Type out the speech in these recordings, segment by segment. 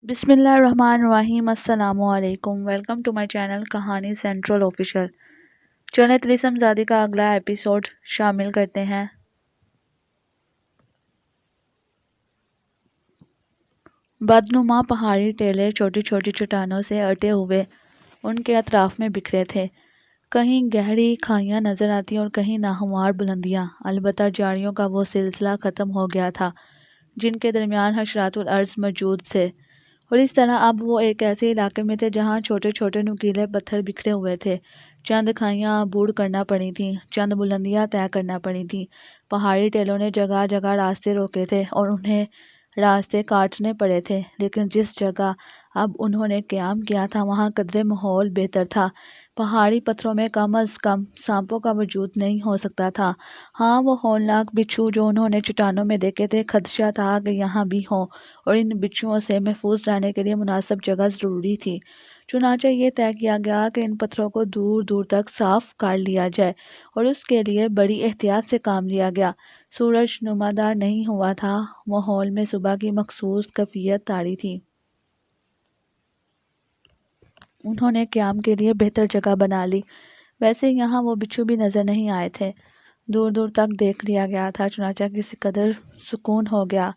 بسم اللہ الرحمن الرحیم۔ السلام علیکم، ویلکم ٹو مائی چینل کہانی سینٹرل آفیشل۔ چلیں طلسم زادی کا اگلا ایپیسوڈ شامل کرتے ہیں۔ بدنما پہاڑی ٹیلے چھوٹی چھوٹی چٹانوں سے اٹے ہوئے ان کے اطراف میں بکھرے تھے۔ کہیں گہری کھائیاں نظر آتی اور کہیں ناہموار بلندیاں، البتہ جھاڑیوں کا وہ سلسلہ ختم ہو گیا تھا جن کے درمیان حشرات الارض موجود تھے، اور اس طرح اب وہ ایک ایسے علاقے میں تھے جہاں چھوٹے چھوٹے نوکیلے پتھر بکھرے ہوئے تھے۔ چند کھائیاں عبور کرنا پڑی تھیں، چند بلندیاں طے کرنا پڑی تھیں۔ پہاڑی ٹیلوں نے جگہ جگہ راستے روکے تھے اور انہیں راستے کاٹنے پڑے تھے، لیکن جس جگہ اب انہوں نے قیام کیا تھا وہاں قدرے ماحول بہتر تھا۔ پہاڑی پتھروں میں کم از کم سانپوں کا وجود نہیں ہو سکتا تھا۔ ہاں، وہ ہولناک بچھو جو انہوں نے چٹانوں میں دیکھے تھے، خدشہ تھا کہ یہاں بھی ہوں، اور ان بچھوؤں سے محفوظ رہنے کے لیے مناسب جگہ ضروری تھی۔ چنانچہ یہ طے کیا گیا کہ ان پتھروں کو دور دور تک صاف کر لیا جائے، اور اس کے لیے بڑی احتیاط سے کام لیا گیا۔ سورج نمودار نہیں ہوا تھا، ماحول میں صبح کی مخصوص کیفیت طاری تھی۔ انہوں نے قیام کے لیے بہتر جگہ بنا لی۔ ویسے یہاں وہ بچھو بھی نظر نہیں آئے تھے، دور دور تک دیکھ لیا گیا تھا، چنانچہ کسی قدر سکون ہو گیا۔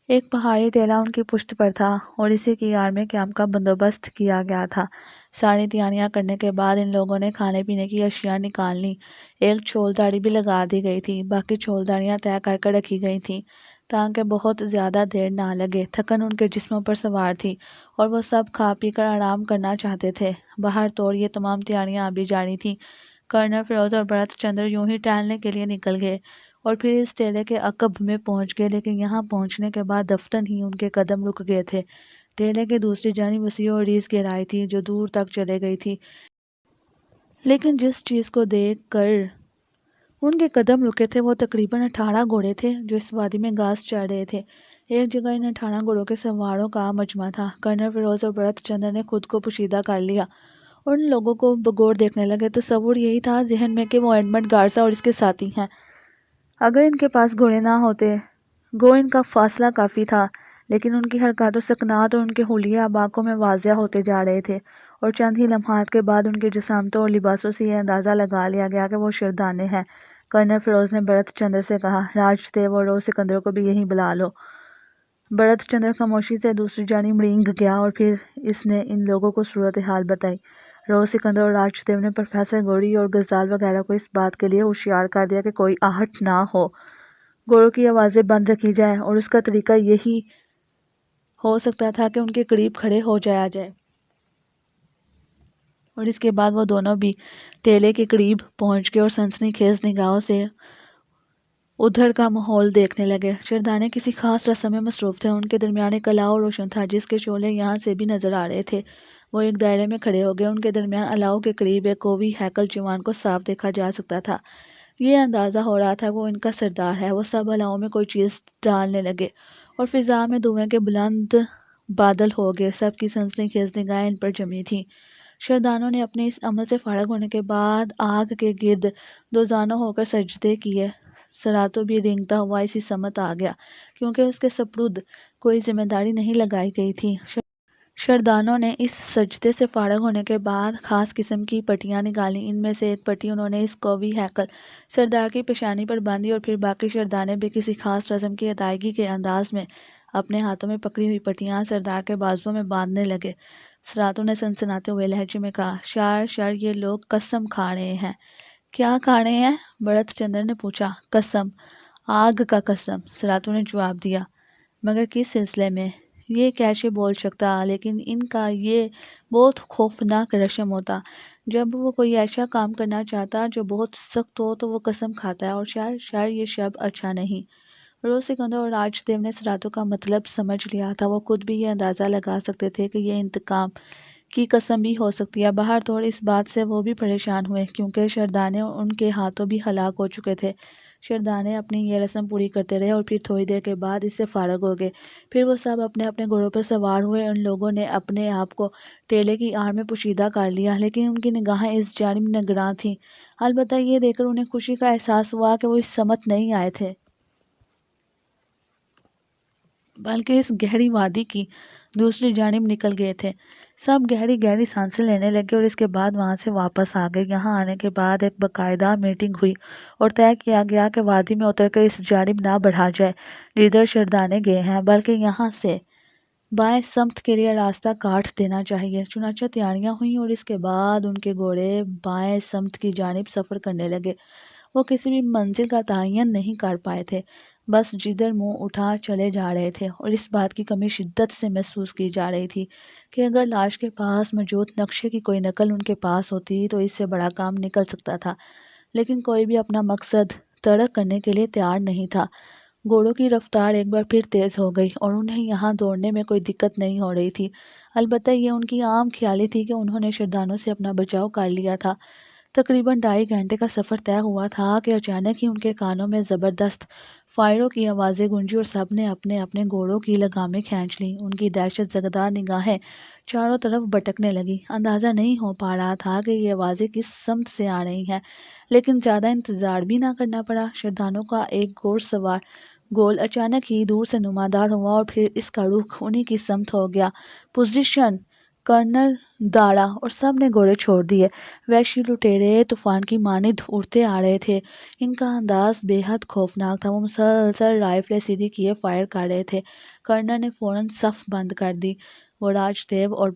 ایک پہاڑی ٹیلہ ان کی پشت پر تھا اور اسی کی آڑ میں قیام کا بندوبست کیا گیا تھا۔ ساری تیاریاں کرنے کے بعد ان لوگوں نے کھانے پینے کی اشیاء نکال لیں۔ ایک چھول داڑھی بھی لگا دی گئی تھی، باقی چھول داڑیاں طے کر کے رکھی گئی تھیں تاکہ بہت زیادہ دیر نہ لگے۔ تھکن ان کے جسموں پر سوار تھی اور وہ سب کھا پی کر آرام کرنا چاہتے تھے۔ بہر طور یہ تمام تیاریاں ابھی جاری تھیں۔ کرنل فیروز اور بھرت چندر یوں ہی ٹہلنے کے لیے نکل گئے اور پھر اس ٹیلے کے عقب میں پہنچ گئے، لیکن یہاں پہنچنے کے بعد دفتن ہی ان کے قدم رک گئے تھے۔ ٹیلے کے دوسری جانب وسیع اور ریز گہرائی تھی جو دور تک چلے گئی تھی، لیکن جس چیز کو دیکھ کر ان کے قدم رکے تھے وہ تقریباً 18 گھوڑے تھے جو اس وادی میں گھاس چر رہے تھے۔ ایک جگہ ان 18 گھوڑوں کے سواروں کا مجمع تھا۔ کرنل فیروز اور بھرت چندر نے خود کو پوشیدہ کر لیا اور ان لوگوں کو بغور دیکھنے لگے۔ تصور یہی تھا ذہن میں کہ وہ ایڈمنڈ گارسا اور اس کے ساتھی ہیں۔ اگر ان کے پاس گھوڑے نہ ہوتے گو ان کا فاصلہ کافی تھا، لیکن ان کی حرکات و سکنات اور ان کے حلیے اب آنکھوں میں واضح ہوتے جا رہے تھے، اور چند ہی لمحات کے بعد ان کی جسامتوں اور لباسوں سے یہ اندازہ لگا لیا گیا کہ وہ شیردانے ہیں۔ کرنل فیروز نے بھرت چندر سے کہا، راج دیو اور رو سکندر کو بھی یہیں بلا لو۔ بھرت چندر خاموشی سے دوسری جانب رینگ گیا اور پھر اس نے ان لوگوں کو صورتحال بتائی۔ رو سکندر اور راج دیو نے پروفیسر گوری اور غزال وغیرہ کو اس بات کے لیے ہوشیار کر دیا کہ کوئی آہٹ نہ ہو، گھوڑوں کی آوازیں بند رکھی جائیں، اور اس کا طریقہ یہی ہو سکتا تھا کہ ان کے قریب کھڑے ہو جایا جائے۔ اور اس کے بعد وہ دونوں بھی ٹیلے کے قریب پہنچ گئے اور سنسنی خیز نگاہوں سے ادھر کا ماحول دیکھنے لگے۔ شیردانے کسی خاص رسم میں مصروف تھے، ان کے درمیان ایک الاؤ روشن تھا جس کے شعلے یہاں سے بھی نظر آ رہے تھے۔ وہ ایک دائرے میں کھڑے ہو گئے، ان کے درمیان الاؤ کے قریب ایک کووی ہیکل جوان کو صاف دیکھا جا سکتا تھا۔ یہ اندازہ ہو رہا تھا کہ وہ ان کا سردار ہے۔ وہ سب الاؤ میں کوئی چیز ڈالنے لگے اور فضا میں دھوئیں کے بلند بادل ہو گئے۔ سب کی سنسنی خیز نگاہیں ان پر جمی تھیں۔ شیردانوں نے اپنے اس عمل سے فارغ ہونے کے بعد آگ کے گرد دوزانوں ہو کر سجدے کیے۔ سراتو بھی رینگتا ہوا اسی سمت آ گیا، کیونکہ اس کے سپرد کوئی ذمہ داری نہیں لگائی گئی تھی۔ شیردانوں نے اس سجدے سے فارغ ہونے کے بعد خاص قسم کی پٹیاں نکالیں۔ ان میں سے ایک پٹی انہوں نے اس کووی ہیکل سردار کی پیشانی پر باندھی، اور پھر باقی شیردانے بھی کسی خاص رسم کی ادائیگی کے انداز میں اپنے ہاتھوں میں پکڑی ہوئی پٹیاں سردار کے بازوؤں میں باندھنے لگے۔ سراتو نے سنسناتے ہوئے لہجے میں کہا، شار یہ لوگ قسم کھا رہے ہیں۔ کیا کھا رہے ہیں؟ بھرت چندر نے پوچھا۔ قسم، آگ کا قسم، سراتو نے جواب دیا۔ مگر کس سلسلے میں؟ یہ کیسے بول سکتا، لیکن ان کا یہ بہت خوفناک رسم ہوتا۔ جب وہ کوئی ایسا کام کرنا چاہتا جو بہت سخت ہو تو وہ قسم کھاتا ہے، اور شار یہ شب اچھا نہیں۔ رو سکندر اور راج دیو نے سراتو کا مطلب سمجھ لیا تھا۔ وہ خود بھی یہ اندازہ لگا سکتے تھے کہ یہ انتقام کی قسم بھی ہو سکتی ہے۔ بہر طور اس بات سے وہ بھی پریشان ہوئے کیونکہ شیردانے ان کے ہاتھوں بھی ہلاک ہو چکے تھے۔ شیردانے اپنی یہ رسم پوری کرتے رہے اور پھر تھوڑی دیر کے بعد اس سے فارغ ہو گئے۔ پھر وہ سب اپنے اپنے گھوڑوں پر سوار ہوئے۔ ان لوگوں نے اپنے آپ کو ٹیلے کی آڑ میں پوشیدہ کر لیا، لیکن ان کی نگاہیں اس جانب نگراں تھیں۔ البتہ یہ دیکھ کر انہیں خوشی کا احساس ہوا کہ وہ اس سمت نہیں آئے تھے، بلکہ اس گہری وادی کی دوسری جانب نکل گئے تھے۔ سب گہری گہری سانسیں لینے لگے اور اس کے بعد وہاں سے واپس آ گئے۔ یہاں آنے کے بعد ایک باقاعدہ میٹنگ ہوئی اور طے کیا گیا کہ وادی میں اتر کر اس جانب نہ بڑھا جائے جدھر شردانے گئے ہیں، بلکہ یہاں سے بائیں سمت کے لیے راستہ کاٹ دینا چاہیے۔ چنانچہ تیاریاں ہوئیں اور اس کے بعد ان کے گھوڑے بائیں سمت کی جانب سفر کرنے لگے۔ وہ کسی بھی منزل کا تعین نہیں کر پائے تھے، بس جدھر منہ اٹھا چلے جا رہے تھے، اور اس بات کی کمی شدت سے محسوس کی جا رہی تھی کہ اگر لاش کے پاس موجود نقشے کی کوئی نقل ان کے پاس ہوتی تو اس سے بڑا کام نکل سکتا تھا، لیکن کوئی بھی اپنا مقصد ترک کرنے کے لیے تیار نہیں تھا۔ گھوڑوں کی رفتار ایک بار پھر تیز ہو گئی اور انہیں یہاں دوڑنے میں کوئی دقت نہیں ہو رہی تھی، البتہ یہ ان کی عام خیالی تھی کہ انہوں نے شردانوں سے اپنا بچاؤ کر لیا تھا۔ تقریباً 2.5 گھنٹے کا سفر طے ہوا تھا کہ اچانک ہی ان کے کانوں میں زبردست فائروں کی آوازیں گونجی اور سب نے اپنے اپنے گھوڑوں کی لگامیں کھینچ لیں۔ ان کی دہشت زدہ نگاہیں چاروں طرف بھٹکنے لگی۔ اندازہ نہیں ہو پا رہا تھا کہ یہ آوازیں کس سمت سے آ رہی ہیں، لیکن زیادہ انتظار بھی نہ کرنا پڑا۔ شردانوں کا ایک گھوڑ سوار گول اچانک ہی دور سے نمودار ہوا اور پھر اس کا رخ انہی کی سمت ہو گیا۔ پوزیشن! کرنل داڑا اور سب نے گھوڑے چھوڑ دیے۔ وحشی لٹیرے طوفان کی مانند اڑتے آ رہے تھے۔ ان کا انداز بے حد خوفناک تھا۔ وہ مسلسل رائفلیں سیدھی کیے فائر کر رہے تھے۔ کرنل نے فوراً صف بند کر دی۔ وہ راج دیو اور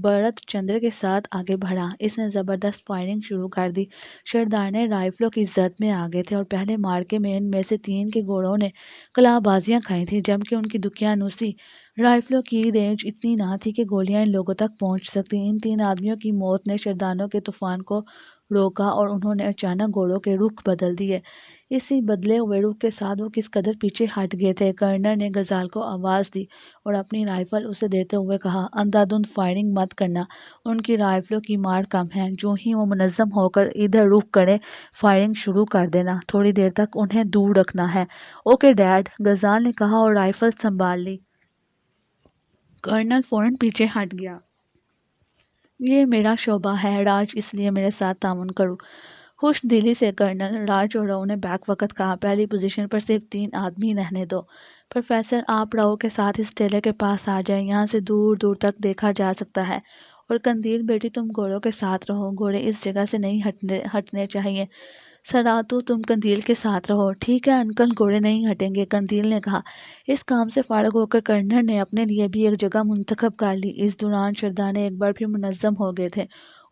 بھرت چندر کے ساتھ آگے بڑھا۔ اس نے زبردست فائرنگ شروع کر دی۔ شردانے رائفلوں کی زد میں آگے تھے اور پہلے مارکے میں ان میں سے 3 کے گھوڑوں نے قلع بازیاں کھائی تھیں، جبکہ ان کی دقیانوسی رائفلوں کی رینج اتنی نہ تھی کہ گولیاں ان لوگوں تک پہنچ سکتیں۔ ان 3 آدمیوں کی موت نے شردانوں کے طوفان کو روکا اور انہوں نے اچانک گھوڑوں کے رخ بدل دیے۔ اسی بدلے ہوئے رخ کے ساتھ وہ کس قدر پیچھے ہٹ گئے تھے۔ کرنل نے غزال کو آواز دی اور اپنی رائفل اسے دیتے ہوئے کہا، اندھا دھند فائرنگ مت کرنا، ان کی رائفلوں کی مار کم ہے۔ جو ہی وہ منظم ہو کر ادھر رخ کریں فائرنگ شروع کر دینا، تھوڑی دیر تک انہیں دور رکھنا ہے۔ اوکے ڈیڈ، غزال نے کہا اور رائفل سنبھال لی۔ کرنل فوراً پیچھے ہٹ گیا۔ یہ میرا شعبہ ہے راج، اس لیے میرے ساتھ تعاون کرو۔ خوش دلی سے کرنل راج اور رو نے بیک وقت کہا، پہلی پوزیشن پر صرف 3 آدمی رہنے دو۔ پروفیسر، آپ رو کے ساتھ اس ٹیلے کے پاس آ جائیں، یہاں سے دور دور تک دیکھا جا سکتا ہے۔ اور قندیل بیٹی، تم گھوڑوں کے ساتھ رہو، گھوڑے اس جگہ سے نہیں ہٹنے چاہیے۔ سراتو، تم قندیل کے ساتھ رہو۔ ٹھیک ہے انکل، گھوڑے نہیں ہٹیں گے، قندیل نے کہا۔ اس کام سے فارغ ہو کر کرنل نے اپنے لیے بھی ایک جگہ منتخب کر لی۔ اس دوران شردانے ایک بار پھر منظم ہو گئے تھے۔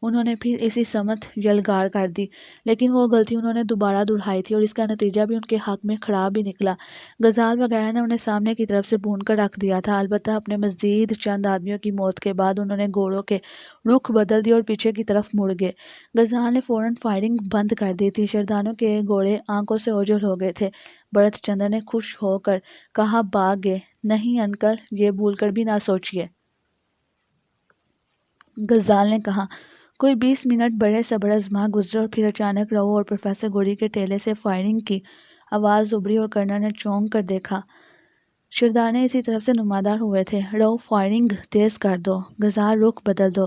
انہوں نے پھر اسی سمت یلغار کر دی، لیکن وہ غلطی انہوں نے دوبارہ دہرائی تھی اور اس کا نتیجہ بھی ان کے حق میں خراب ہی نکلا۔ غزال وغیرہ نے انہیں سامنے کی طرف سے بھون کر رکھ دیا تھا، البتہ اپنے مزید چند آدمیوں کی موت کے بعد انہوں نے گھوڑوں کے رخ بدل دیے اور پیچھے کی طرف مڑ گئے۔ غزال نے فوراً فائرنگ بند کر دی تھی۔ شردانوں کے گھوڑے آنکھوں سے اوجھل ہو گئے تھے۔ بھرت چندر نے خوش ہو کر کہا، بھاگ گئے؟ نہیں انکل، یہ بھول کر بھی نہ سوچیے۔ غزال نے کہا۔ کوئی 20 منٹ بڑے صبر آزما گزرے اور پھر اچانک رو اور پروفیسر گوری کے ٹیلے سے فائرنگ کی آواز ابھری اور کرنل نے چونک کر دیکھا۔ شردانے اسی طرف سے نمودار ہوئے تھے۔ رو، فائرنگ تیز کر دو، غزال رخ بدل دو،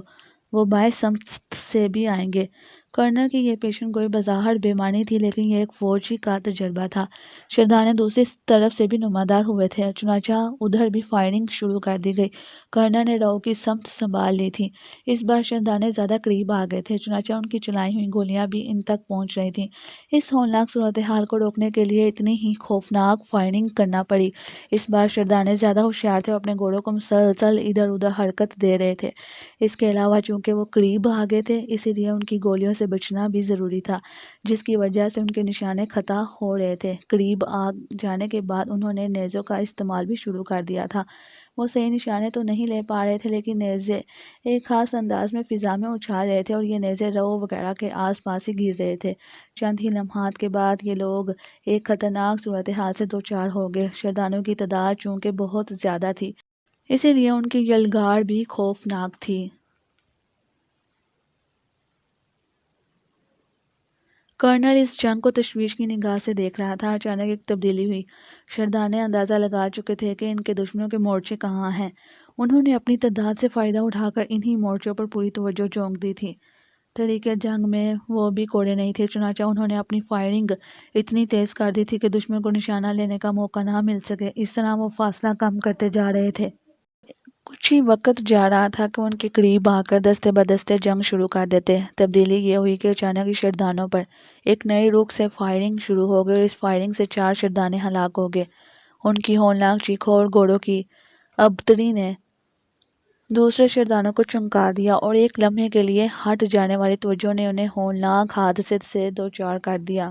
وہ بائیں سمت سے بھی آئیں گے۔ کرنل کی یہ پیشن گوئی بظاہر بے معنی تھی، لیکن یہ ایک فوجی کا تجربہ تھا۔ شردانے دوسری طرف سے بھی نمودار ہوئے تھے، چنانچہ ادھر بھی فائرنگ شروع کر دی گئی۔ کرنل نے رو کی سمت سنبھال لی تھی۔ اس بار شردانے زیادہ قریب آ گئے تھے، چنانچہ ان کی چلائی ہوئی گولیاں بھی ان تک پہنچ رہی تھیں۔ اس ہولناک صورتحال کو روکنے کے لیے اتنی ہی خوفناک فائرنگ کرنا پڑی۔ اس بار شردانے زیادہ ہوشیار تھے اور اپنے گھوڑوں کو مسلسل ادھر ادھر حرکت دے رہے تھے۔ اس کے علاوہ چونکہ وہ قریب آ گئے تھے، اسی لیے ان کی گولیوں سے بچنا بھی ضروری تھا، جس کی وجہ سے ان کے نشانے خطا ہو رہے تھے۔ قریب آ جانے کے بعد انہوں نے نیزوں کا استعمال بھی شروع کر دیا تھا۔ وہ صحیح نشانے تو نہیں لے پا رہے تھے، لیکن نیزے ایک خاص انداز میں فضا میں اچھال رہے تھے اور یہ نیزے رو وغیرہ کے آس پاس ہی گر رہے تھے۔ چند ہی لمحات کے بعد یہ لوگ ایک خطرناک صورتحال سے دوچار ہو گئے۔ شردانوں کی تعداد چونکہ بہت زیادہ تھی، اسی لیے ان کی یلغار بھی خوفناک تھی۔ کرنل اس جنگ کو تشویش کی نگاہ سے دیکھ رہا تھا۔ اچانک ایک تبدیلی ہوئی۔ شردانے اندازہ لگا چکے تھے کہ ان کے دشمنوں کے مورچے کہاں ہیں۔ انہوں نے اپنی تعداد سے فائدہ اٹھا کر انہی مورچوں پر پوری توجہ جھونک دی تھی۔ طریقۂ جنگ میں وہ بھی کوڑے نہیں تھے، چنانچہ انہوں نے اپنی فائرنگ اتنی تیز کر دی تھی کہ دشمن کو نشانہ لینے کا موقع نہ مل سکے۔ اس طرح وہ فاصلہ کم کرتے جا رہے تھے۔ کچھ ہی وقت جا رہا تھا کہ ان کے قریب آ کر دستے بدستے جنگ شروع کر دیتے۔ تبدیلی یہ ہوئی کہ اچانک ہی شردانوں پر ایک نئی رخ سے فائرنگ شروع ہو گئی اور اس فائرنگ سے 4 شردانے ہلاک ہو گئے۔ ان کی ہولناک چیخوں اور گھوڑوں کی ابتری نے دوسرے شردانوں کو چونکا دیا اور ایک لمحے کے لیے ہٹ جانے والی توجہ نے انہیں ہولناک حادثے سے دوچار کر دیا۔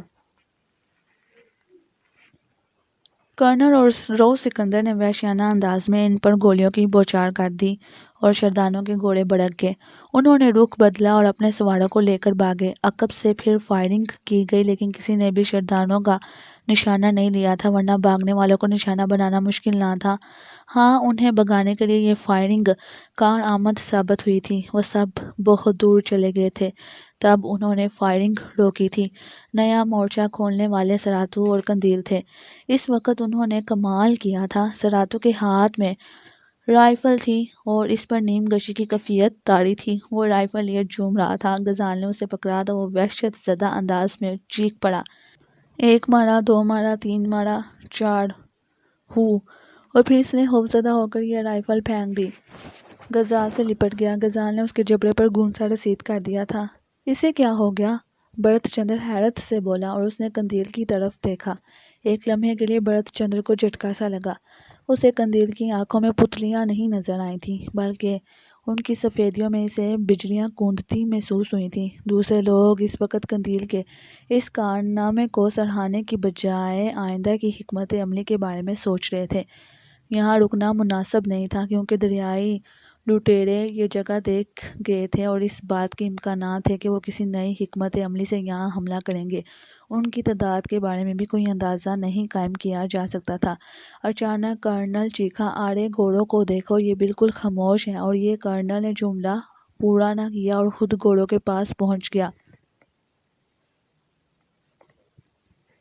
کرنل اور رو سکندر نے وحشیانہ انداز میں ان پر گولیوں کی بوچھار کر دی اور شردانوں کے گھوڑے بھڑک گئے۔ انہوں نے رخ بدلا اور اپنے سواروں کو لے کر بھاگے۔ عقب سے پھر فائرنگ کی گئی لیکن کسی نے بھی شردانوں کا نشانہ نہیں لیا تھا، ورنہ بھاگنے والوں کو نشانہ بنانا مشکل نہ تھا۔ ہاں، انہیں بھگانے کے لیے یہ فائرنگ کارآمد ثابت ہوئی تھی۔ وہ سب بہت دور چلے گئے تھے تب انہوں نے فائرنگ روکی تھی۔ نیا مورچہ کھولنے والے سراتو اور قندیل تھے۔ اس وقت انہوں نے کمال کیا تھا۔ سراتو کے ہاتھ میں رائفل تھی اور اس پر نیم گشی کی کیفیت طاری تھی۔ وہ رائفل لیے جھوم رہا تھا۔ غزال نے اسے پکڑا تو وہ وحشت زدہ انداز میں چیخ پڑا، 1 مارا، 2 مارا، 3 مارا، 4 ہو، اور پھر اس نے خوفزدہ ہو کر یہ رائفل پھینک دی۔ غزال سے لپٹ گیا۔ غزال نے اس کے جبڑے پر گونسا رسید کر دیا تھا۔ اسے کیا ہو گیا؟ بھرت چندر حیرت سے بولا اور اس نے قندیل کی طرف دیکھا۔ ایک لمحے کے لیے بھرت چندر کو جھٹکا سا لگا۔ اسے قندیل کی آنکھوں میں پتلیاں نہیں نظر آئی تھیں بلکہ ان کی سفیدیوں میں اسے بجلیاں کوندتی محسوس ہوئی تھیں۔ دوسرے لوگ اس وقت قندیل کے اس کارنامے کو سراہنے کی بجائے آئندہ کی حکمت عملی کے بارے میں سوچ رہے تھے۔ یہاں رکنا مناسب نہیں تھا کیونکہ دریائی لٹیرے یہ جگہ دیکھ گئے تھے اور اس بات کے امکانات تھے کہ وہ کسی نئی حکمت عملی سے یہاں حملہ کریں گے۔ ان کی تعداد کے بارے میں بھی کوئی اندازہ نہیں قائم کیا جا سکتا تھا۔ اچانک کرنل چیخا، آڑے گھوڑوں کو دیکھو، یہ بالکل خاموش ہیں، اور یہ کرنل نے جملہ پورا نہ کیا اور خود گھوڑوں کے پاس پہنچ گیا۔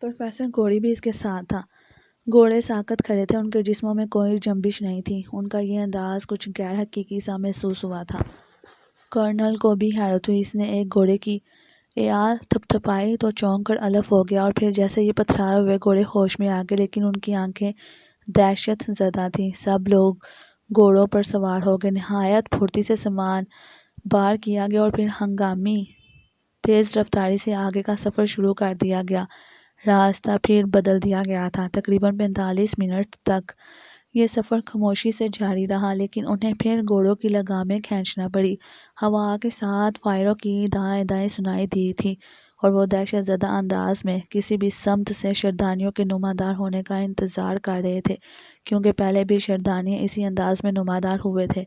پروفیسر گوری بھی اس کے ساتھ تھا۔ گھوڑے ساکت کھڑے تھے، ان کے جسموں میں کوئی جنبش نہیں تھی۔ ان کا یہ انداز کچھ غیر حقیقی سا محسوس ہوا تھا۔ کرنل کو بھی حیرت ہوئی۔ اس نے ایک گھوڑے کی اعیاد تھپتھپائی تو چونک کر الف ہو گیا اور پھر جیسے ہی پتھرائے ہوئے گھوڑے ہوش میں آ گئے، لیکن ان کی آنکھیں دہشت زدہ تھیں۔ سب لوگ گھوڑوں پر سوار ہو گئے۔ نہایت پھرتی سے سامان بار کیا گیا اور پھر ہنگامی تیز رفتاری سے آگے کا سفر شروع کر دیا گیا۔ راستہ پھر بدل دیا گیا تھا۔ تقریباً 45 منٹ تک یہ سفر خاموشی سے جاری رہا، لیکن انہیں پھر گھوڑوں کی لگامیں کھینچنا پڑی۔ ہوا کے ساتھ فائروں کی دائیں دائیں سنائی دی تھی اور وہ دہشت زدہ انداز میں کسی بھی سمت سے شردانیوں کے نمودار ہونے کا انتظار کر رہے تھے، کیونکہ پہلے بھی شردانی اسی انداز میں نمودار ہوئے تھے۔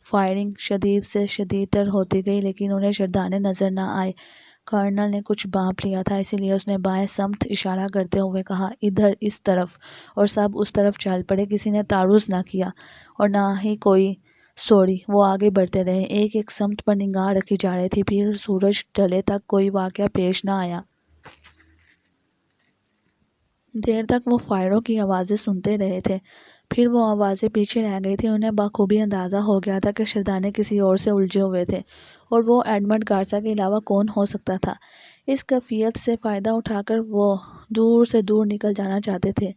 فائرنگ شدید سے شدید تر ہوتی گئی لیکن انہیں شردانے نظر نہ آئے۔ کرنل نے کچھ بھانپ لیا تھا، اسی لیے اس نے بائیں سمت اشارہ کرتے ہوئے کہا، ادھر، اس طرف، اور سب اس طرف چل پڑے۔ کسی نے تعارض نہ کیا اور نہ ہی کوئی سوڑی۔ وہ آگے بڑھتے رہے۔ ایک ایک سمت پر نگاہ رکھی جا رہی تھی۔ پھر سورج ڈھلے تک کوئی واقعہ پیش نہ آیا۔ دیر تک وہ فائروں کی آوازیں سنتے رہے تھے، پھر وہ آوازیں پیچھے رہ گئی تھیں۔ انہیں بخوبی اندازہ ہو گیا تھا کہ شردانے کسی اور سے الجھے ہوئے تھے، اور وہ ایڈمنڈ گارسا کے علاوہ کون ہو سکتا تھا؟ اس کیفیت سے فائدہ اٹھا کر وہ دور سے دور نکل جانا چاہتے تھے۔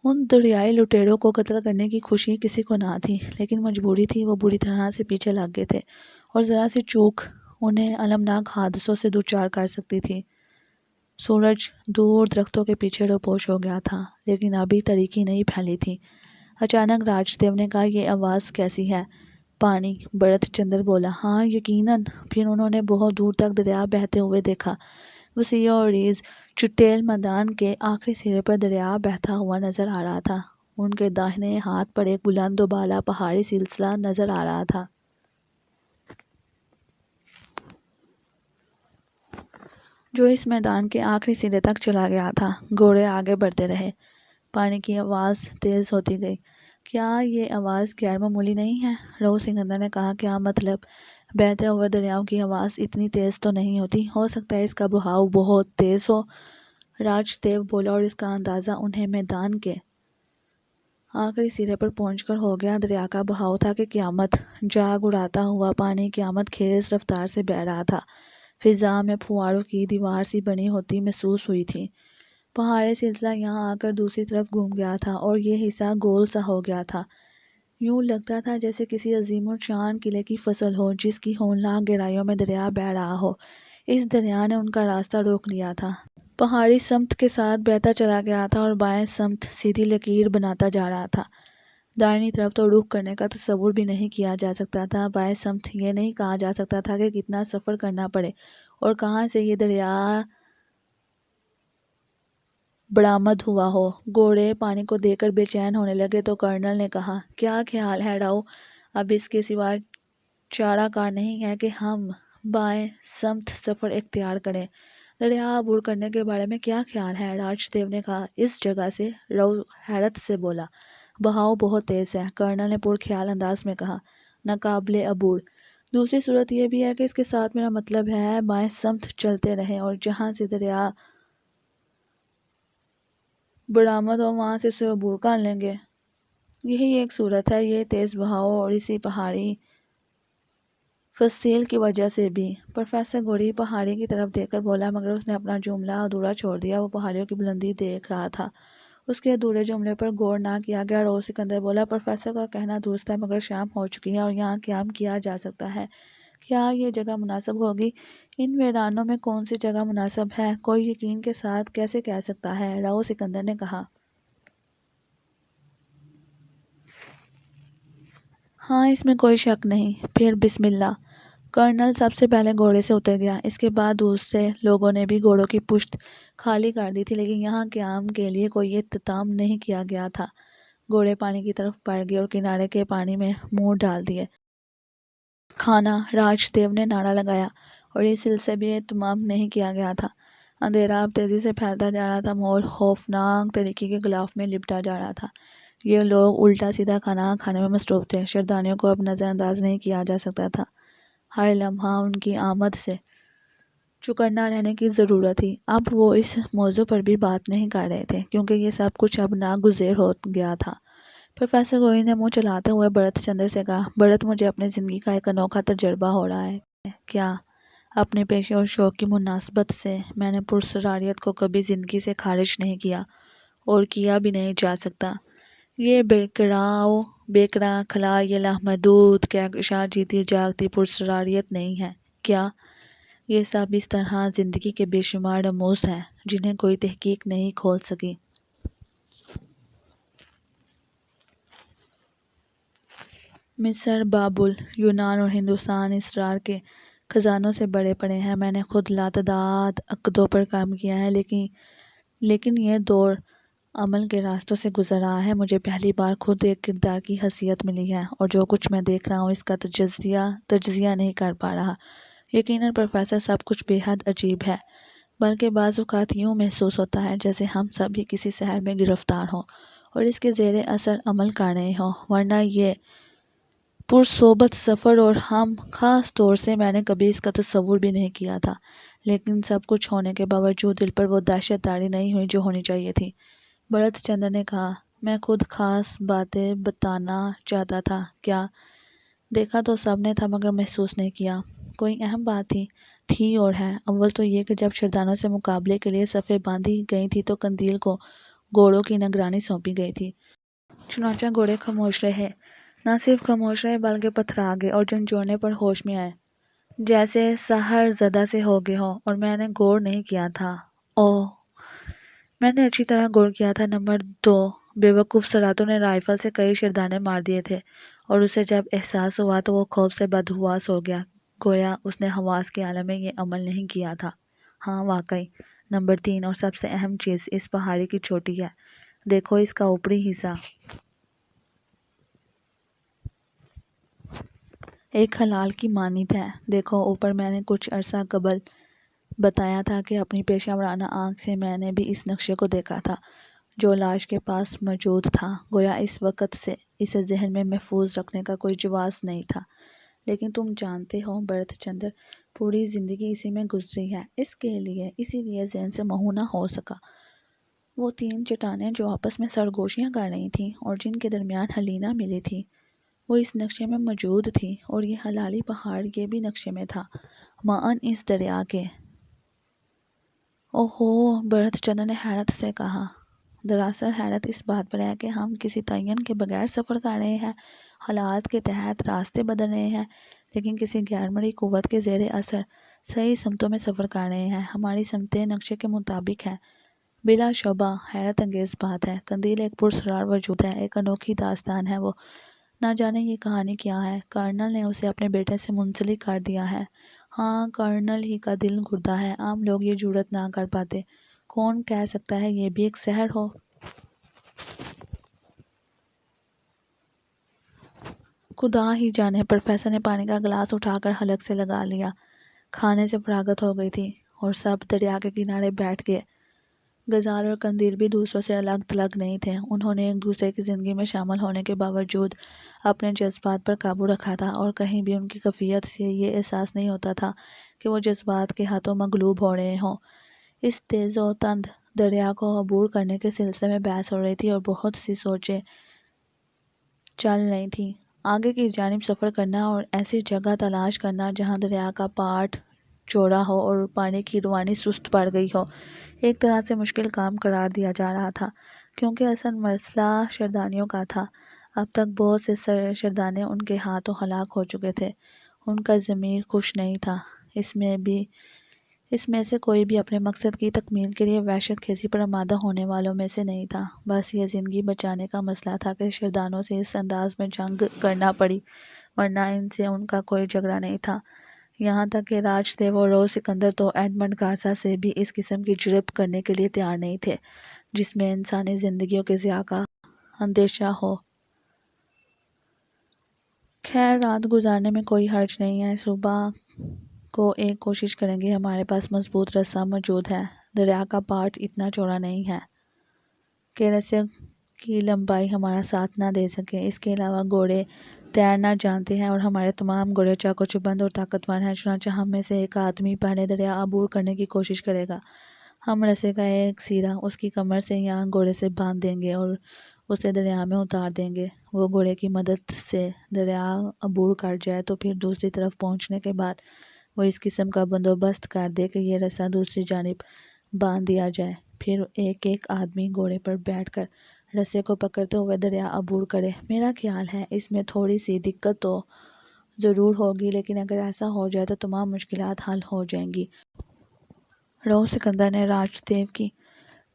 ان دریائی لٹیروں کو قتل کرنے کی خوشی کسی کو نہ تھی، لیکن مجبوری تھی۔ وہ بری طرح سے پیچھے لگ گئے تھے اور ذرا سی چوک انہیں المناک حادثوں سے دوچار کر سکتی تھی۔ سورج دور درختوں کے پیچھے روپوش ہو گیا تھا، لیکن ابھی تاریکی نہیں پھیلی تھی۔ اچانک راج دیو نے کہا، یہ آواز کیسی ہے؟ پانی، بھرت چندر بولا۔ ہاں، یقیناً۔ پھر انہوں نے بہت دور تک دریا بہتے ہوئے دیکھا۔ وسیع و عریض چٹیل میدان کے آخری سرے پر دریا بہتا ہوا نظر آ رہا تھا۔ ان کے داہنے ہاتھ پر ایک بلند و بالا پہاڑی سلسلہ نظر آ رہا تھا۔ جو اس میدان کے آخری سرے تک چلا گیا تھا۔ گھوڑے آگے بڑھتے رہے۔ پانی کی آواز تیز ہوتی گئی۔ کیا یہ آواز غیر معمولی نہیں ہے؟ رو سکندر نے کہا، کیا مطلب؟ بہتے ہوئے دریاؤں کی آواز اتنی تیز تو نہیں ہوتی، ہو سکتا ہے اس کا بہاؤ بہت تیز ہو۔ راج دیو بولا، اور اس کا اندازہ انہیں میدان کے آخری سرے پر پہنچ کر ہو گیا۔ دریا کا بہاؤ تھا کہ قیامت۔ جاگ اڑاتا ہوا پانی قیامت خیز رفتار سے بہہ رہا تھا۔ فضا میں پھواروں کی دیوار سی بنی ہوتی محسوس ہوئی تھی۔ پہاڑی سلسلہ یہاں آ کر دوسری طرف گھوم گیا تھا اور یہ حصہ گول سا ہو گیا تھا۔ یوں لگتا تھا جیسے کسی عظیم الشان قلعے کی فصل ہو جس کی ہولناک گہرائیوں میں دریا بہہ رہا ہو۔ اس دریا نے ان کا راستہ روک لیا تھا، پہاڑی سمت کے ساتھ بہتا چلا گیا تھا اور بائیں سمت سیدھی لکیر بناتا جا رہا تھا۔ دائیں طرف تو رخ کرنے کا تصور بھی نہیں کیا جا سکتا تھا، بائیں سمت یہ نہیں کہا جا سکتا تھا کہ کتنا سفر کرنا پڑے اور کہاں سے یہ دریا برآمد ہوا ہو۔ گھوڑے پانی کو دیکھ کر بے چین ہونے لگے تو کرنل نے کہا، کیا خیال ہے راؤ، اب اس کے سوا چارہ کار نہیں ہے کہ ہم بائیں سمت سفر اختیار کریں۔ دریا عبور کرنے کے بارے میں کیا خیال ہے؟ راج دیو نے کہا۔ اس جگہ سے؟ راؤ حیرت سے بولا۔ بہاؤ بہت تیز ہے، کرنل نے پرخیال انداز میں کہا، ناقابل عبور۔ دوسری صورت یہ بھی ہے کہ اس کے ساتھ میرا مطلب ہے بائیں سمت چلتے رہیں اور جہاں سے دریا برآمد ہو وہاں سے اسے عبور کر لیں گے۔ یہی ایک صورت ہے، یہ تیز بہاؤ اور اسی پہاڑی فصیل کی وجہ سے بھی۔ پروفیسر گوری پہاڑی کی طرف دیکھ کر بولا، مگر اس نے اپنا جملہ ادھورا چھوڑ دیا۔ وہ پہاڑیوں کی بلندی دیکھ رہا تھا۔ اس کے ادھورے جملے پر غور نہ کیا گیا۔ روز سکندر بولا، پروفیسر کا کہنا درست ہے، مگر شام ہو چکی ہے اور یہاں قیام کیا جا سکتا ہے۔ کیا یہ جگہ مناسب ہوگی؟ ان ویرانوں میں کون سی جگہ مناسب ہے؟ کوئی یقین کے ساتھ کیسے کہہ سکتا ہے؟ راؤ سکندر نے کہا۔ ہاں، اس میں کوئی شک نہیں۔ پھر بسم اللہ۔ کرنل سب سے پہلے گھوڑے سے اتر گیا۔ اس کے بعد دوسرے لوگوں نے بھی گھوڑوں کی پشت خالی کر دی تھی، لیکن یہاں قیام کے لیے کوئی اہتمام نہیں کیا گیا تھا۔ گھوڑے پانی کی طرف بڑھ گئے اور کنارے کے پانی میں منہ ڈال دیے۔ کھانا! راج دیو نے نعرہ لگایا، اور اس سلسلے سے بھی اہتمام نہیں کیا گیا تھا۔ اندھیرا اب تیزی سے پھیلتا جا رہا تھا، ماحول خوفناک طریقے کے غلاف میں لپٹا جا رہا تھا۔ یہ لوگ الٹا سیدھا کھانا کھانے میں مصروف تھے۔ شردھالیوں کو اب نظر انداز نہیں کیا جا سکتا تھا۔ ہر لمحہ ان کی آمد سے چوکنا رہنے کی ضرورت تھی۔ اب وہ اس موضوع پر بھی بات نہیں کر رہے تھے، کیونکہ یہ سب کچھ اب ناگزیر ہو گیا تھا۔ پروفیسر گوئی نے منہ چلاتے ہوئے بھرت چندر سے کہا، بھرت، مجھے اپنی زندگی کا ایک انوکھا تجربہ ہو رہا ہے۔ کیا؟ اپنے پیشے اور شوق کی مناسبت سے میں نے پرسراریت کو کبھی زندگی سے خارج نہیں کیا اور کیا بھی نہیں جا سکتا۔ یہ بیکراں خلا، یہ لامحدود کہکشاں جیتی جاگتی پرسراریت نہیں ہے۔ کیا؟ یہ سب اس طرح زندگی کے بے شمار رموز ہیں جنہیں کوئی تحقیق نہیں کھول سکی۔ مصر، بابل، یونان اور ہندوستان اسرار کے خزانوں سے بھرے پڑے ہیں۔ میں نے خود لاتعداد عقدوں پر کام کیا ہے، لیکن یہ دور عمل کے راستوں سے گزر رہا ہے۔ مجھے پہلی بار خود ایک کردار کی حیثیت ملی ہے، اور جو کچھ میں دیکھ رہا ہوں اس کا تجزیہ نہیں کر پا رہا۔ یقیناً پروفیسر، سب کچھ بے حد عجیب ہے، بلکہ بعض اوقات یوں محسوس ہوتا ہے جیسے ہم سبھی کسی سحر میں گرفتار ہوں اور اس کے زیر اثر عمل کر رہے ہوں، ورنہ یہ پرصحبت سفر اور ہم خاص طور سے میں نے کبھی اس کا تصور بھی نہیں کیا تھا۔ لیکن سب کچھ ہونے کے باوجود دل پر وہ دہشت طاری نہیں ہوئی جو ہونی چاہیے تھی۔ بھرت چندر نے کہا، میں خود خاص باتیں بتانا چاہتا تھا۔ کیا؟ دیکھا تو سب نے تھا، مگر محسوس نہیں کیا۔ کوئی اہم بات تھی اور ہے۔ اول تو یہ کہ جب شردھانوں سے مقابلے کے لیے صفیں باندھی گئی تھی تو قندیل کو گھوڑوں کی نگرانی سونپی گئی تھی۔ چنانچہ گھوڑے خاموش رہے، نہ صرف خاموش رہے بلکہ پتھرا گئے اور جھنجھوڑنے پر ہوش میں آئے، جیسے سحر زدہ سے ہو گئے ہوں۔ اور میں نے غور نہیں کیا تھا۔ اوہ! میں نے اچھی طرح غور کیا تھا۔ نمبر 2، بے وقوف سراتو نے رائفل سے کئی شردھانے مار دیے تھے، اور اسے جب احساس ہوا تو وہ خوف سے بدحواس ہو گیا، گویا اس نے حواس کے عالم میں یہ عمل نہیں کیا تھا۔ ہاں، واقعی۔ نمبر 3، اور سب سے اہم چیز اس پہاڑی کی چوٹی ہے۔ دیکھو اس کا اوپری حصہ۔ ایک خلال کی مانند ہے۔ دیکھو اوپر۔ میں نے کچھ عرصہ قبل بتایا تھا کہ اپنی پیشہ ورانہ آنکھ سے میں نے بھی اس نقشے کو دیکھا تھا جو لاش کے پاس موجود تھا، گویا اس وقت سے اسے ذہن میں محفوظ رکھنے کا کوئی جواز نہیں تھا۔ لیکن تم جانتے ہو بھرت چندر، پوری زندگی اسی میں گزری ہے، اسی لیے ذہن سے محو نہ ہو سکا۔ وہ 3 چٹانیں جو آپس میں سرگوشیاں کر رہی تھیں اور جن کے درمیان حلینا ملی تھی، وہ اس نقشے میں موجود تھی، اور یہ حلالی پہاڑ یہ بھی نقشے میں تھا، معنی اس دریا کے۔ اوہو! بھرت چندر نے حیرت سے کہا۔ دراصل حیرت اس بات پر ہے کہ ہم کسی تعین کے بغیر سفر کر رہے ہیں، حالات کے تحت راستے بدل رہے ہیں، لیکن کسی غیر مرئی قوت کے زیر اثر صحیح سمتوں میں سفر کر رہے ہیں۔ ہماری سمتیں نقشے کے مطابق ہیں۔ بلا شبہ حیرت انگیز بات ہے۔ قندیل ایک پراسرار وجود ہے، ایک انوکھی داستان ہے وہ۔ نہ جانے یہ کہانی کیا ہے، کرنل نے اسے اپنے بیٹے سے منسلک کر دیا ہے۔ ہاں، کرنل ہی کا دل گردہ ہے، عام لوگ یہ جرأت نہ کر پاتے۔ کون کہہ سکتا ہے یہ بھی ایک سحر ہو؟ خدا ہی جانے۔ پروفیسر نے پانی کا گلاس اٹھا کر حلق سے لگا لیا۔ کھانے سے فراغت ہو گئی تھی اور سب دریا کے کنارے بیٹھ گئے۔ غزال اور قندیل بھی دوسروں سے الگ تھلگ نہیں تھے۔ انہوں نے ایک دوسرے کی زندگی میں شامل ہونے کے باوجود اپنے جذبات پر قابو رکھا تھا، اور کہیں بھی ان کی کیفیت سے یہ احساس نہیں ہوتا تھا کہ وہ جذبات کے ہاتھوں مغلوب ہو رہے ہوں۔ اس تیز و تند دریا کو عبور کرنے کے سلسلے میں بحث ہو رہی تھی اور بہت سی سوچیں چل رہی تھیں۔ آگے کی جانب سفر کرنا اور ایسی جگہ تلاش کرنا جہاں دریا کا پاٹ چوڑا ہو اور پانی کی روانی سست پڑ گئی ہو، ایک طرح سے مشکل کام قرار دیا جا رہا تھا، کیونکہ اصل مسئلہ شردانیوں کا تھا۔ اب تک بہت سے شردانے ان کے ہاتھوں ہلاک ہو چکے تھے۔ ان کا ضمیر خوش نہیں تھا۔ اس میں سے کوئی بھی اپنے مقصد کی تکمیل کے لیے وحشت خیزی پر آمادہ ہونے والوں میں سے نہیں تھا۔ بس یہ زندگی بچانے کا مسئلہ تھا کہ شردانوں سے اس انداز میں جنگ کرنا پڑی، ورنہ ان سے ان کا کوئی جھگڑا نہیں تھا۔ یہاں تک کہ راج دیو اور روز سکندر تو ایڈمنڈ گارسا سے بھی اس قسم کی جرأت کرنے کے لیے تیار نہیں تھے جس میں انسانی زندگیوں کے ضیاع کا اندیشہ ہو۔ خیر، رات گزارنے میں کوئی حرج نہیں ہے۔ صبح کو ایک کوشش کریں گے۔ ہمارے پاس مضبوط رسہ موجود ہے۔ دریا کا پاٹ اتنا چوڑا نہیں ہے کہ رسے کی لمبائی ہمارا ساتھ نہ دے سکے۔ اس کے علاوہ گھوڑے تیرنا جانتے ہیں اور ہمارے تمام گھوڑے چاق و چوبند اور طاقتور ہیں، چنانچہ ہم میں سے ایک آدمی پہلے دریا عبور کرنے کی کوشش کرے گا۔ ہم رسے کا ایک سیرا اس کی کمر سے یا گھوڑے سے باندھ دیں گے اور اسے دریا میں اتار دیں گے۔ وہ گھوڑے کی مدد سے دریا عبور کر جائے تو پھر دوسری طرف پہنچنے کے بعد وہ اس قسم کا بندوبست کر دے کہ یہ رسہ دوسری جانب باندھ دیا جائے۔ پھر ایک ایک آدمی گھوڑے پر بیٹھ کر رسے کو پکڑتے ہوئے دریا عبور کرے۔ میرا خیال ہے اس میں تھوڑی سی دقت تو ضرور ہوگی، لیکن اگر ایسا ہو جائے تو تمام مشکلات حل ہو جائیں گی۔ روز سکندر نے راج دیو کی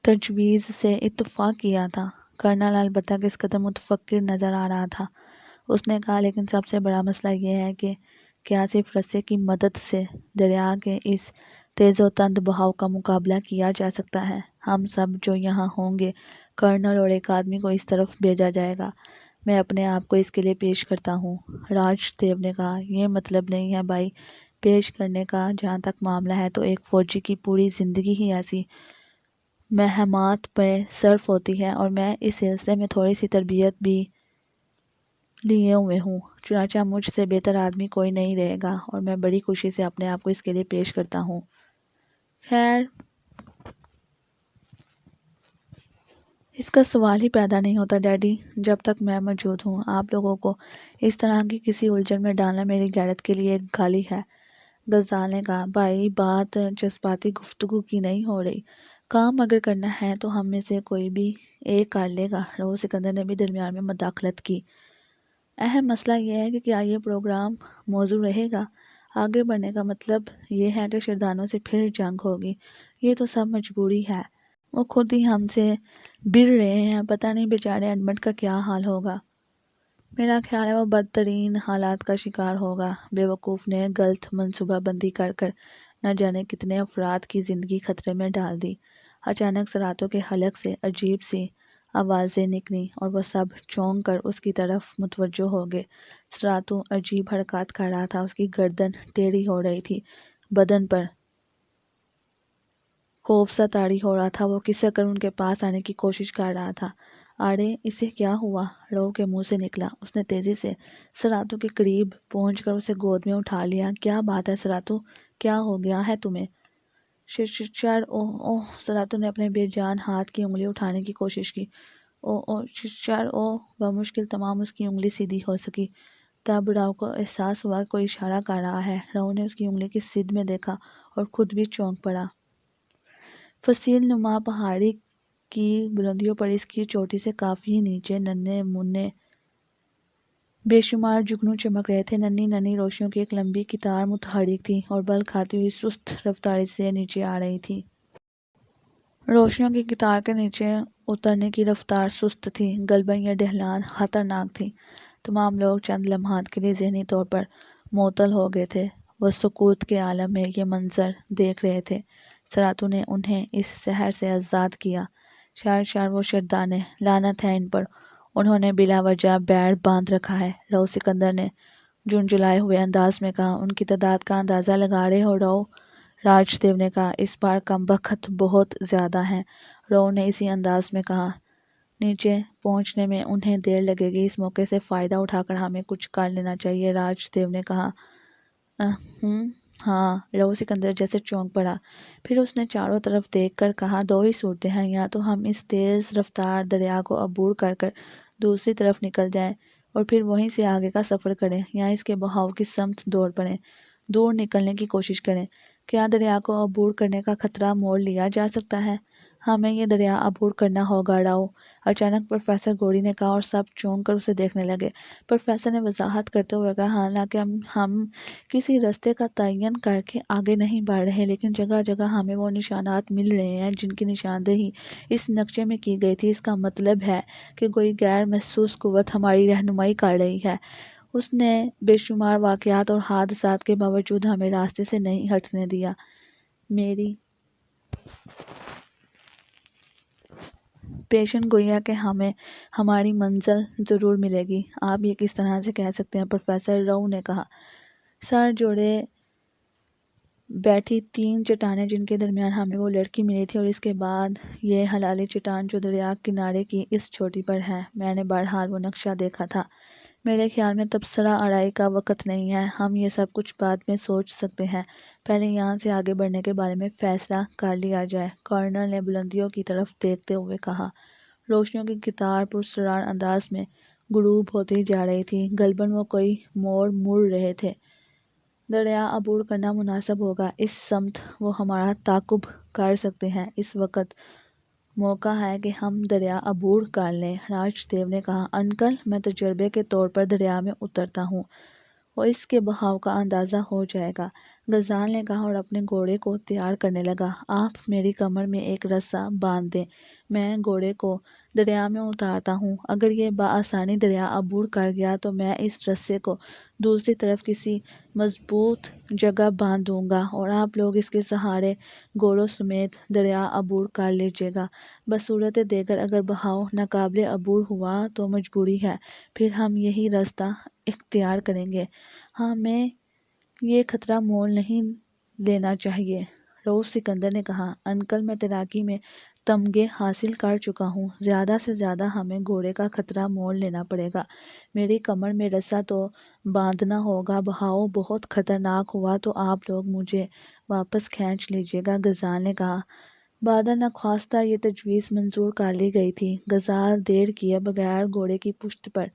تجویز سے اتفاق کیا تھا۔ کرنل البتہ کس قدر متفکر نظر آ رہا تھا۔ اس نے کہا، لیکن سب سے بڑا مسئلہ یہ ہے کہ کیا صرف رسے کی مدد سے دریا کے اس تیز و تند بہاؤ کا مقابلہ کیا جا سکتا ہے؟ ہم سب جو یہاں ہوں گے، کرنل اور ایک آدمی کو اس طرف بھیجا جائے گا۔ میں اپنے آپ کو اس کے لیے پیش کرتا ہوں۔ راج دیو نے کہا، یہ مطلب نہیں ہے بھائی، پیش کرنے کا جہاں تک معاملہ ہے تو ایک فوجی کی پوری زندگی ہی ایسی مہمات پہ صرف ہوتی ہے، اور میں اس سلسلے میں تھوڑی سی تربیت بھی لیے ہوئے ہوں، چنانچہ مجھ سے بہتر آدمی کوئی نہیں رہے گا، اور میں بڑی خوشی سے اپنے آپ کو اس کے لیے پیش کرتا ہوں۔ خیر، اس کا سوال ہی پیدا نہیں ہوتا ڈیڈی، جب تک میں موجود ہوں۔ آپ لوگوں کو اس طرح کی کسی الجھن میں ڈالنا میری غیرت کے لیے ایک گالی ہے۔ غزال نے کہا، بھائی بات جذباتی گفتگو کی نہیں ہو رہی۔ کام اگر کرنا ہے تو ہم میں سے کوئی بھی ایک کر لے گا۔ روز سکندر نے بھی درمیان میں مداخلت کی۔ اہم مسئلہ یہ ہے کہ کیا یہ پروگرام موزوں رہے گا؟ آگے بڑھنے کا مطلب یہ ہے کہ شردانوں سے پھر جنگ ہوگی۔ یہ تو سب مجبوری ہے۔ وہ خود ہی ہم سے بڑھ رہے ہیں، پتہ نہیں بیچارے ایڈمنڈ کا کیا حال ہوگا۔ میرا خیال ہے وہ بدترین حالات کا شکار ہوگا۔ بے وقوف نے غلط منصوبہ بندی کر کر نہ جانے کتنے افراد کی زندگی خطرے میں ڈال دی۔ اچانک سراتوں کے حلق سے عجیب سی آوازیں نکلیں اور وہ سب چونک کر اس کی طرف متوجہ ہو گئے۔ سراتو عجیب حرکات کر رہا تھا، اس کی گردن ٹیڑھی ہو رہی تھی، بدن پر خوف سا طاری ہو رہا تھا۔ وہ کھسک کر ان کے پاس آنے کی کوشش کر رہا تھا۔ آڑے، اسے کیا ہوا؟ رو کے منہ سے نکلا۔ اس نے تیزی سے سراتو کے قریب پہنچ کر اسے گود میں اٹھا لیا۔ کیا بات ہے سراتو، کیا ہو گیا ہے تمہیں؟ شر اوہ اوہ، سراتو نے اپنے بے جان ہاتھ کی انگلی اٹھانے کی کوشش کی۔ اوہ اوہ شر اوہ، بمشکل تمام اس کی انگلی سیدھی ہو سکی۔ تب راؤ کو احساس ہوا کہ کوئی اشارہ کر رہا ہے۔ راؤ نے اس کی انگلی کی سدھ میں دیکھا اور خود بھی چونک پڑا۔ فصیل نما پہاڑی کی بلندیوں پر اس کی چوٹی سے کافی نیچے ننھے منھے بے شمار جگنو چمک رہے تھے۔ ننھی ننھی روشنیوں کی ایک لمبی قطار متحرک تھی اور بل کھاتی ہوئی سست رفتاری سے نیچے آ رہی تھی۔ روشنیوں کی قطار کے نیچے اترنے کی رفتار سست تھی، غالباً یہ ڈھلان خطرناک تھی۔ تمام لوگ چند لمحات کے لیے ذہنی طور پر معطل ہو گئے تھے۔ وہ سکوت کے عالم میں یہ منظر دیکھ رہے تھے۔ سراتو نے انہیں اس شہر سے آزاد کیا۔ شار وہ شردانے، لعنت ہے ان پر، انہوں نے بلا وجہ بیڑ باندھ رکھا ہے، رو سکندر نے جھنجھلائے ہوئے انداز میں کہا۔ ان کی تعداد کا اندازہ لگا رہے ہو رو؟ راج دیو نے کہا۔ اس بار کم بخت بہت زیادہ ہیں، رو نے اسی انداز میں کہا۔ نیچے پہنچنے میں انہیں دیر لگے گی، اس موقع سے فائدہ اٹھا کر ہمیں کچھ کر لینا چاہیے، راج دیو نے کہا۔ ہاں، رو سکندر جیسے چونک پڑا۔ پھر اس نے چاروں طرف دیکھ کر کہا، دو ہی صورتیں ہیں، یا تو ہم اس تیز رفتار دریا کو عبور کر کر دوسری طرف نکل جائیں اور پھر وہیں سے آگے کا سفر کریں، یا اس کے بہاؤ کی سمت دوڑ پڑیں، دور نکلنے کی کوشش کریں۔ کیا دریا کو عبور کرنے کا خطرہ مول لیا جا سکتا ہے؟ ہمیں یہ دریا عبور کرنا ہوگا راؤ، اچانک پروفیسر گوری نے کہا اور سب چونک کر اسے دیکھنے لگے۔ پروفیسر نے وضاحت کرتے ہوئے کہا، حالانکہ ہم کسی رستے کا تعین کر کے آگے نہیں بڑھ رہے، لیکن جگہ جگہ ہمیں وہ نشانات مل رہے ہیں جن کی نشاندہی اس نقشے میں کی گئی تھی۔ اس کا مطلب ہے کہ کوئی غیر محسوس قوت ہماری رہنمائی کر رہی ہے۔ اس نے بے شمار واقعات اور حادثات کے باوجود ہمیں راستے سے نہیں ہٹنے دیا۔ میری پیشن گوئی ہے کہ ہمیں ہماری منزل ضرور ملے گی۔ آپ یہ کس طرح سے کہہ سکتے ہیں؟ پروفیسر رو نے کہا۔ سر جوڑے بیٹھی تین چٹانیں جن کے درمیان ہمیں وہ لڑکی ملی تھی، اور اس کے بعد یہ حلالی چٹان جو دریا کنارے کی اس چوٹی پر ہے۔ میں نے بہرحال وہ نقشہ دیکھا تھا۔ میرے خیال میں تبصرہ آرائی کا وقت نہیں ہے، ہم یہ سب کچھ بعد میں سوچ سکتے ہیں، پہلے یہاں سے آگے بڑھنے کے بارے میں فیصلہ کر لیا جائے، کرنل نے بلندیوں کی طرف دیکھتے ہوئے کہا۔ روشنیوں کی قطار پراسرار انداز میں غروب ہوتی جا رہی تھی، غالباً وہ کوئی موڑ مڑ رہے تھے۔ دریا عبور کرنا مناسب ہوگا، اس سمت وہ ہمارا تعاقب کر سکتے ہیں، اس وقت موقع ہے کہ ہم دریا عبور کر لیں، راج دیو نے کہا۔ انکل، میں تجربے کے طور پر دریا میں اترتا ہوں اور اس کے بہاؤ کا اندازہ ہو جائے گا، غزال نے کہا اور اپنے گھوڑے کو تیار کرنے لگا۔ آپ میری کمر میں ایک رسا باندھ دیں، میں گھوڑے کو دریا میں اتارتا ہوں، اگر یہ بآسانی دریا عبور کر گیا تو میں اس رسے کو دوسری طرف کسی مضبوط جگہ باندھ دوں گا اور آپ لوگ اس کے سہارے گھوڑوں سمیت دریا عبور کر لیجیے گا۔ بصورت دیگر اگر بہاؤ ناقابل عبور ہوا تو مجبوری ہے، پھر ہم یہی راستہ اختیار کریں گے، ہمیں یہ خطرہ مول نہیں لینا چاہیے، رو سکندر نے کہا۔ انکل، میں تیراکی میں تمغے حاصل کر چکا ہوں، زیادہ سے زیادہ ہمیں گھوڑے کا خطرہ مول لینا پڑے گا، میری کمر میں رسا تو باندھنا ہوگا، بہاؤ بہت خطرناک ہوا تو آپ لوگ مجھے واپس کھینچ لیجیے گا، غزال نے کہا۔ بادل نخواستہ یہ تجویز منظور کر لی گئی تھی۔ غزال دیر کیے بغیر گھوڑے کی پشت پر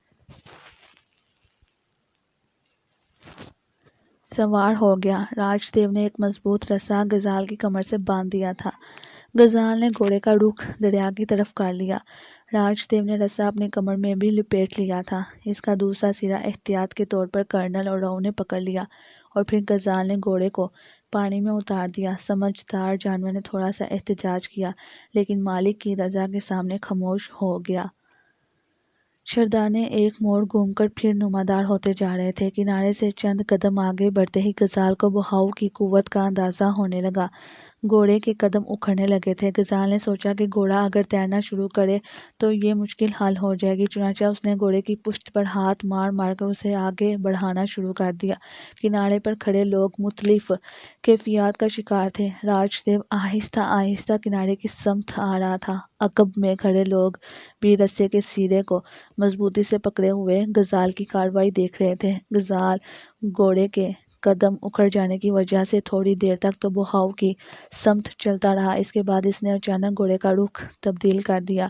سوار ہو گیا۔ راج دیو نے ایک مضبوط رسا غزال کی کمر سے باندھ دیا تھا۔ غزال نے گھوڑے کا رخ دریا کی طرف کر لیا۔ راج دیو نے رسا اپنی کمر میں بھی لپیٹ لیا تھا، اس کا دوسرا سرا احتیاط کے طور پر کرنل اور رو نے پکڑ لیا اور پھر غزال نے گھوڑے کو پانی میں اتار دیا۔ سمجھدار جانور نے تھوڑا سا احتجاج کیا، لیکن مالک کی رضا کے سامنے خاموش ہو گیا۔ شردانے ایک موڑ گھوم کر پھر نمودار ہوتے جا رہے تھے۔ کنارے سے چند قدم آگے بڑھتے ہی غزال کو بہاؤ کی قوت کا اندازہ ہونے لگا۔ گھوڑے کے قدم اکھڑنے لگے تھے۔ غزال نے سوچا کہ گھوڑا اگر تیرنا شروع کرے تو یہ مشکل حل ہو جائے گی، چنانچہ اس نے گھوڑے کی پشت پر ہاتھ مار مار کر اسے آگے بڑھانا شروع کر دیا۔ کنارے پر کھڑے لوگ مختلف کیفیات کا شکار تھے۔ راج دیو آہستہ آہستہ کنارے کی سمت آ رہا تھا، عقب میں کھڑے لوگ بھی رسے کے سرے کو مضبوطی سے پکڑے ہوئے غزال کی کارروائی دیکھ رہے تھے۔ غزال گھوڑے کے قدم اکھڑ جانے کی وجہ سے تھوڑی دیر تک تو بہاؤ کی سمت چلتا رہا، اس کے بعد اس نے اچانک گھوڑے کا رخ تبدیل کر دیا۔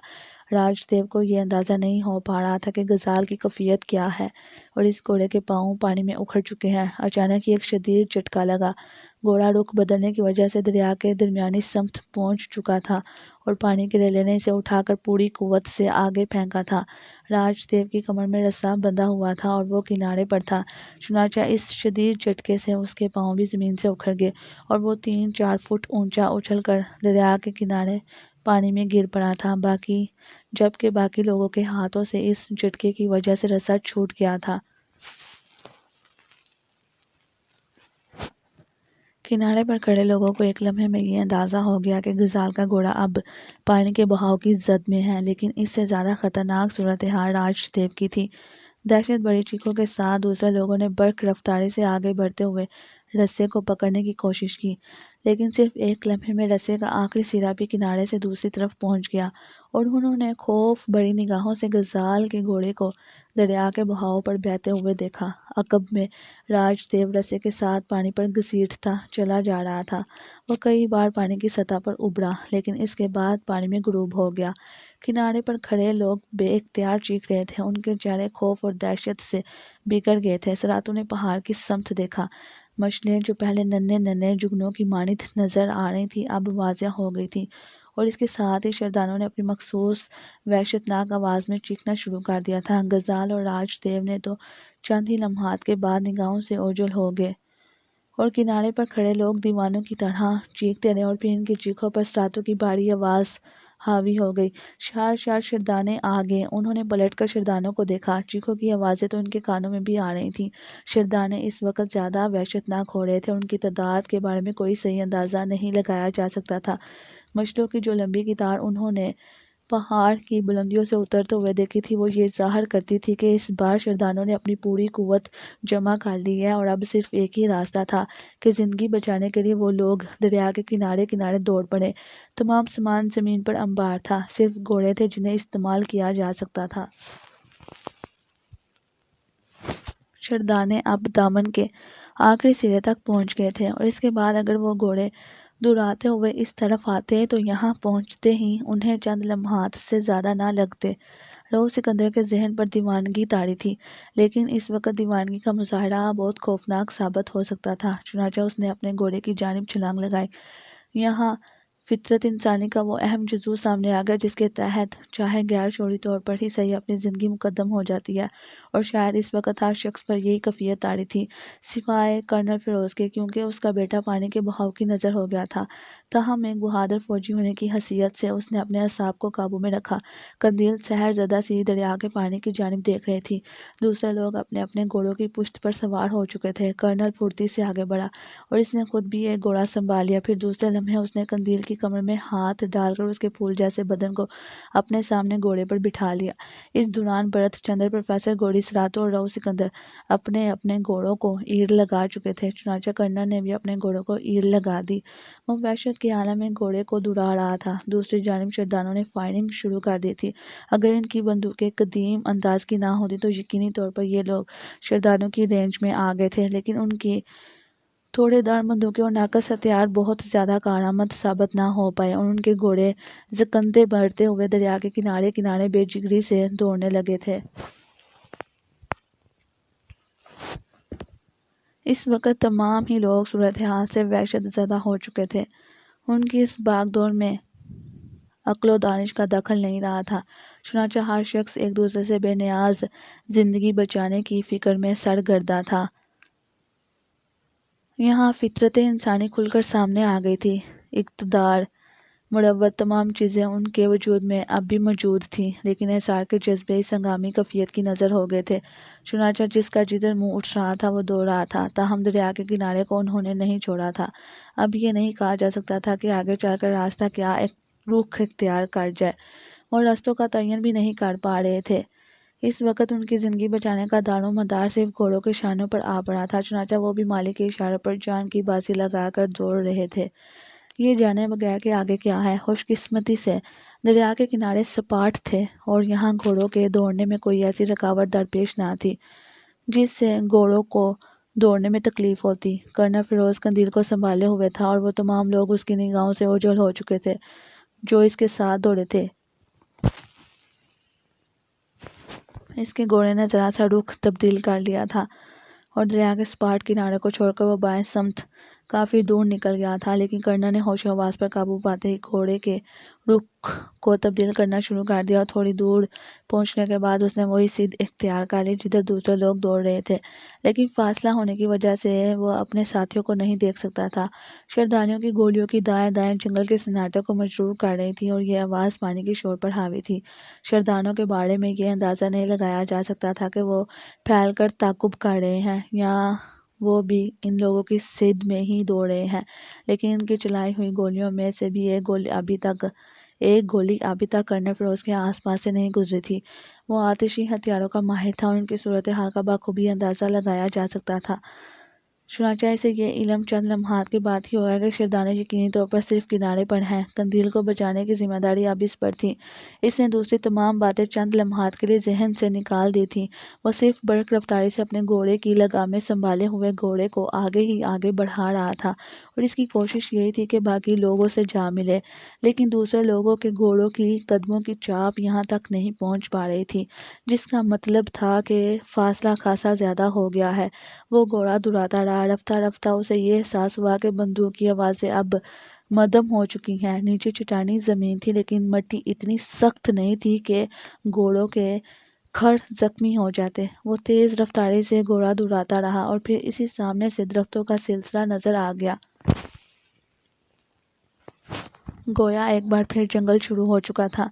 راج دیو کو یہ اندازہ نہیں ہو پا رہا تھا کہ غزال کی کیفیت کیا ہے اور اس گھوڑے کے پاؤں پانی میں اکھڑ چکے ہیں۔ اچانک ہی ایک شدید جھٹکا لگا، گھوڑا رخ بدلنے کی وجہ سے دریا کے درمیانی سمت پہنچ چکا تھا اور پانی کے ریلے نے اسے اٹھا کر پوری قوت سے آگے پھینکا تھا۔ راج دیو کی کمر میں رسا بندھا ہوا تھا اور وہ کنارے پر تھا، چنانچہ اس شدید جھٹکے سے اس کے پاؤں بھی زمین سے اکھڑ گئے اور وہ 3-4 فٹ اونچا اچھل کر دریا کے کنارے پانی میں گر پڑا تھا، جبکہ باقی لوگوں کے ہاتھوں سے اس جھٹکے کی وجہ سے رسا چھوٹ گیا تھا۔ کنارے پر کھڑے لوگوں کو ایک لمحے میں یہ اندازہ ہو گیا کہ غزال کا گھوڑا اب پانی کے بہاؤ کی زد میں ہے، لیکن اس سے زیادہ خطرناک صورتحال راج دیو کی تھی۔ دہشت بھری چیخوں کے ساتھ دوسرے لوگوں نے برق رفتاری سے آگے بڑھتے ہوئے رسے کو پکڑنے کی کوشش کی، لیکن صرف ایک لمحے میں رسے کا آخری سرا بھی کنارے سے دوسری طرف پہنچ گیا اور انہوں نے خوف بڑی نگاہوں سے غزال کے گھوڑے کو دریا کے بہاؤ پر بہتے ہوئے دیکھا۔ عقب میں راج دیو رسے کے ساتھ پانی پر گھسیٹتا چلا جا رہا تھا۔ وہ کئی بار پانی کی سطح پر ابھرا، لیکن اس کے بعد پانی میں غروب ہو گیا۔ کنارے پر کھڑے لوگ بے اختیار چیخ رہے تھے، ان کے چہرے خوف اور دہشت سے بگڑ گئے تھے۔ سراتو نے پہاڑ کی سمت دیکھا۔ مچھلیاں جو پہلے ننھے ننھے جگنوں کی مانند نظر آ رہی تھیں اب واضح ہو گئی تھیں، اور اس کے ساتھ ہی شردانوں نے اپنی مخصوص وحشتناک آواز میں چیخنا شروع کر دیا تھا۔ غزال اور راج دیو نے تو چند ہی لمحات کے بعد نگاہوں سے اوجھل ہو گئے اور کنارے پر کھڑے لوگ دیوانوں کی طرح چیختے رہے، اور پھر ان کی چیخوں پر سراتو کی بھاری آواز حاوی ہو گئی۔ شار شردانے آ گئے۔ انہوں نے پلٹ کر شردانوں کو دیکھا۔ چیخوں کی آوازیں تو ان کے کانوں میں بھی آ رہی تھیں۔ شردانے اس وقت زیادہ وحشتناک ہو رہے تھے، ان کی تعداد کے بارے میں کوئی صحیح اندازہ نہیں لگایا جا سکتا تھا۔ مچھلیوں کی جو لمبی قطار انہوں نے پہاڑ کی بلندیوں سے اترتے ہوئے دیکھی تھی، وہ یہ ظاہر کرتی تھی کہ اس بار شردانوں نے اپنی پوری قوت جمع کر لی ہے اور اب صرف ایک ہی راستہ تھا کہ زندگی بچانے کے لیے وہ لوگ دریا کے کنارے کنارے دوڑ پڑے۔ تمام سامان زمین پر انبار تھا، صرف گھوڑے تھے جنہیں استعمال کیا جا سکتا تھا۔ شردانے اب دامن کے آخری سرے تک پہنچ گئے تھے، اور اس کے بعد اگر وہ گھوڑے دوڑاتے ہوئے اس طرف آتے تو یہاں پہنچتے ہی انہیں چند لمحات سے زیادہ نہ لگتے۔ رؤ سکندر کے ذہن پر دیوانگی طاری تھی، لیکن اس وقت دیوانگی کا مظاہرہ بہت خوفناک ثابت ہو سکتا تھا، چنانچہ اس نے اپنے گھوڑے کی جانب چھلانگ لگائی۔ یہاں فطرت انسانی کا وہ اہم جزو سامنے آ گیا جس کے تحت چاہے غیر شعوری طور پر ہی صحیح اپنی زندگی مقدم ہو جاتی ہے، اور شاید اس وقت ہر شخص پر یہی کیفیت طاری تھی سوائے کرنل فیروز کے، کیونکہ اس کا بیٹا پانی کے بہاؤ کی نظر ہو گیا تھا۔ تاہم ایک بہادر فوجی ہونے کی حیثیت سے اس نے اپنے اعصاب کو قابو میں رکھا۔ قندیل سحر زدہ سی دریا کے پانی کی جانب دیکھ رہی تھی۔ دوسرے لوگ اپنے اپنے گھوڑوں کی پشت پر سوار ہو چکے تھے۔ کرنل پھرتی سے آگے بڑھا اور اس نے خود بھی ایک گھوڑا سنبھال لیا، پھر دوسرے لمحے اس نے قندیل کی کمر میں ہاتھ ڈال کر اس کے پھول جیسے بدن کو اپنے سامنے گھوڑے پر بٹھا لیا۔ اس دوران بھرت چندر، پروفیسر گوڑی، سراتو اور رؤ سکندر اپنے اپنے گھوڑوں کو ایڑ لگا چکے تھے، چنانچہ کرنل نے بھی اپنے گھوڑوں کو ایڑ لگا دی۔ وہ وحشت کے عالم میں گھوڑے کو دوڑا رہا تھا۔ دوسری جانب شردانوں نے فائرنگ شروع کر دی تھی۔ اگر ان کی بندوقیں قدیم انداز کی نہ ہوتی تو یقینی طور پر یہ لوگ شردانوں کی رینج میں آ گئے تھے، لیکن ان کی تھوڑے دار بندوقیں اور ناقص ہتھیار بہت زیادہ کارآمد ثابت نہ ہو پائے، اور ان کے گھوڑے زکندے بڑھتے ہوئے دریا کے کنارے کنارے بے جگری سے دوڑنے لگے تھے۔ اس وقت تمام ہی لوگ صورتحال سے وحشت زدہ ہو چکے تھے۔ ان کی اس بھاگ دوڑ میں عقل و دانش کا دخل نہیں رہا تھا، چنانچہ ہر شخص ایک دوسرے سے بے نیاز زندگی بچانے کی فکر میں سرگرداں تھا۔ یہاں فطرت انسانی کھل کر سامنے آ گئی تھی۔ اقتدار، مروت، تمام چیزیں ان کے وجود میں اب بھی موجود تھیں، لیکن احسار کے جذبے اس ہنگامی کیفیت کی نظر ہو گئے تھے۔ چنانچہ جس کا جدھر منہ اٹھ رہا تھا وہ دوڑ رہا تھا، تاہم دریا کے کنارے کو انہوں نے نہیں چھوڑا تھا۔ اب یہ نہیں کہا جا سکتا تھا کہ آگے چل کر راستہ کیا ایک رخ اختیار کر جائے، اور راستوں کا تعین بھی نہیں کر پا رہے تھے۔ اس وقت ان کی زندگی بچانے کا دار و مدار صرف گھوڑوں کے شانوں پر آ پڑا تھا، چنانچہ وہ بھی مالک کے اشاروں پر جان کی بازی لگا کر دوڑ رہے تھے، یہ جانے بغیر کہ آگے کیا ہے۔ خوش قسمتی سے دریا کے کنارے سپاٹ تھے، اور یہاں گھوڑوں کے دوڑنے میں کوئی ایسی رکاوٹ درپیش نہ تھی جس سے گھوڑوں کو دوڑنے میں تکلیف ہوتی۔ کرنل فیروز قندیل کو سنبھالے ہوئے تھا، اور وہ تمام لوگ اس کی نگاہوں سے اوجھل ہو چکے تھے جو اس کے ساتھ دوڑے تھے۔ اس کے گھوڑے نے ذرا سا رخ تبدیل کر لیا تھا اور دریا کے سپاٹ کنارے کو چھوڑ کر وہ بائیں سمت کافی دور نکل گیا تھا، لیکن کرنل نے ہوش و حواس پر قابو پاتے ہی گھوڑے کے رخ کو تبدیل کرنا شروع کر دیا اور تھوڑی دور پہنچنے کے بعد اس نے وہی سیدھ اختیار کر لی جدھر دوسرے لوگ دوڑ رہے تھے، لیکن فاصلہ ہونے کی وجہ سے وہ اپنے ساتھیوں کو نہیں دیکھ سکتا تھا۔ شیردانیوں کی گولیوں کی دائیں دائیں جنگل کے سناٹے کو مجرور کر رہی تھی اور یہ آواز پانی کے شور پر حاوی تھی۔ شیردانوں کے بارے میں یہ اندازہ نہیں لگایا جا سکتا تھا کہ وہ پھیل کر تعاقب کر رہے ہیں یا وہ بھی ان لوگوں کی صید میں ہی دوڑ رہے ہیں، لیکن ان کی چلائی ہوئی گولیوں میں سے بھی ایک گولی ابھی تک کرنل فیروز کے آس پاس سے نہیں گزری تھی۔ وہ آتشی ہتھیاروں کا ماہر تھا اور ان کی صورتحال کا بخوبی اندازہ لگایا جا سکتا تھا۔ چنانچہ اسے یہ علم چند لمحات کے بعد ہی ہوا کہ شیردانے یقینی طور پر صرف کنارے پر ہیں۔ قندیل کو بچانے کی ذمہ داری اب اس پر تھی۔ اس نے دوسری تمام باتیں چند لمحات کے لیے ذہن سے نکال دی تھیں۔ وہ صرف برق رفتاری سے اپنے گھوڑے کی لگامیں سنبھالے ہوئے گھوڑے کو آگے ہی آگے بڑھا رہا تھا اور اس کی کوشش یہی تھی کہ باقی لوگوں سے جا ملے، لیکن دوسرے لوگوں کے گھوڑوں کی قدموں کی چاپ یہاں تک نہیں پہنچ پا رہی تھی، جس کا مطلب تھا کہ فاصلہ خاصا زیادہ ہو گیا ہے۔ وہ گھوڑا دراتا رہا، رفتہ رفتہ اسے یہ احساس ہوا کہ بندوق کی آوازیں اب مدھم ہو چکی ہیں۔ نیچے چٹانی زمین تھی، لیکن مٹی اتنی سخت نہیں تھی کہ گھوڑوں کے کھر زخمی ہو جاتے۔ وہ تیز رفتاری سے گھوڑا دراتا رہا اور پھر اسی سامنے سے درختوں کا سلسلہ نظر آ گیا۔ گویا ایک بار پھر جنگل شروع ہو چکا تھا۔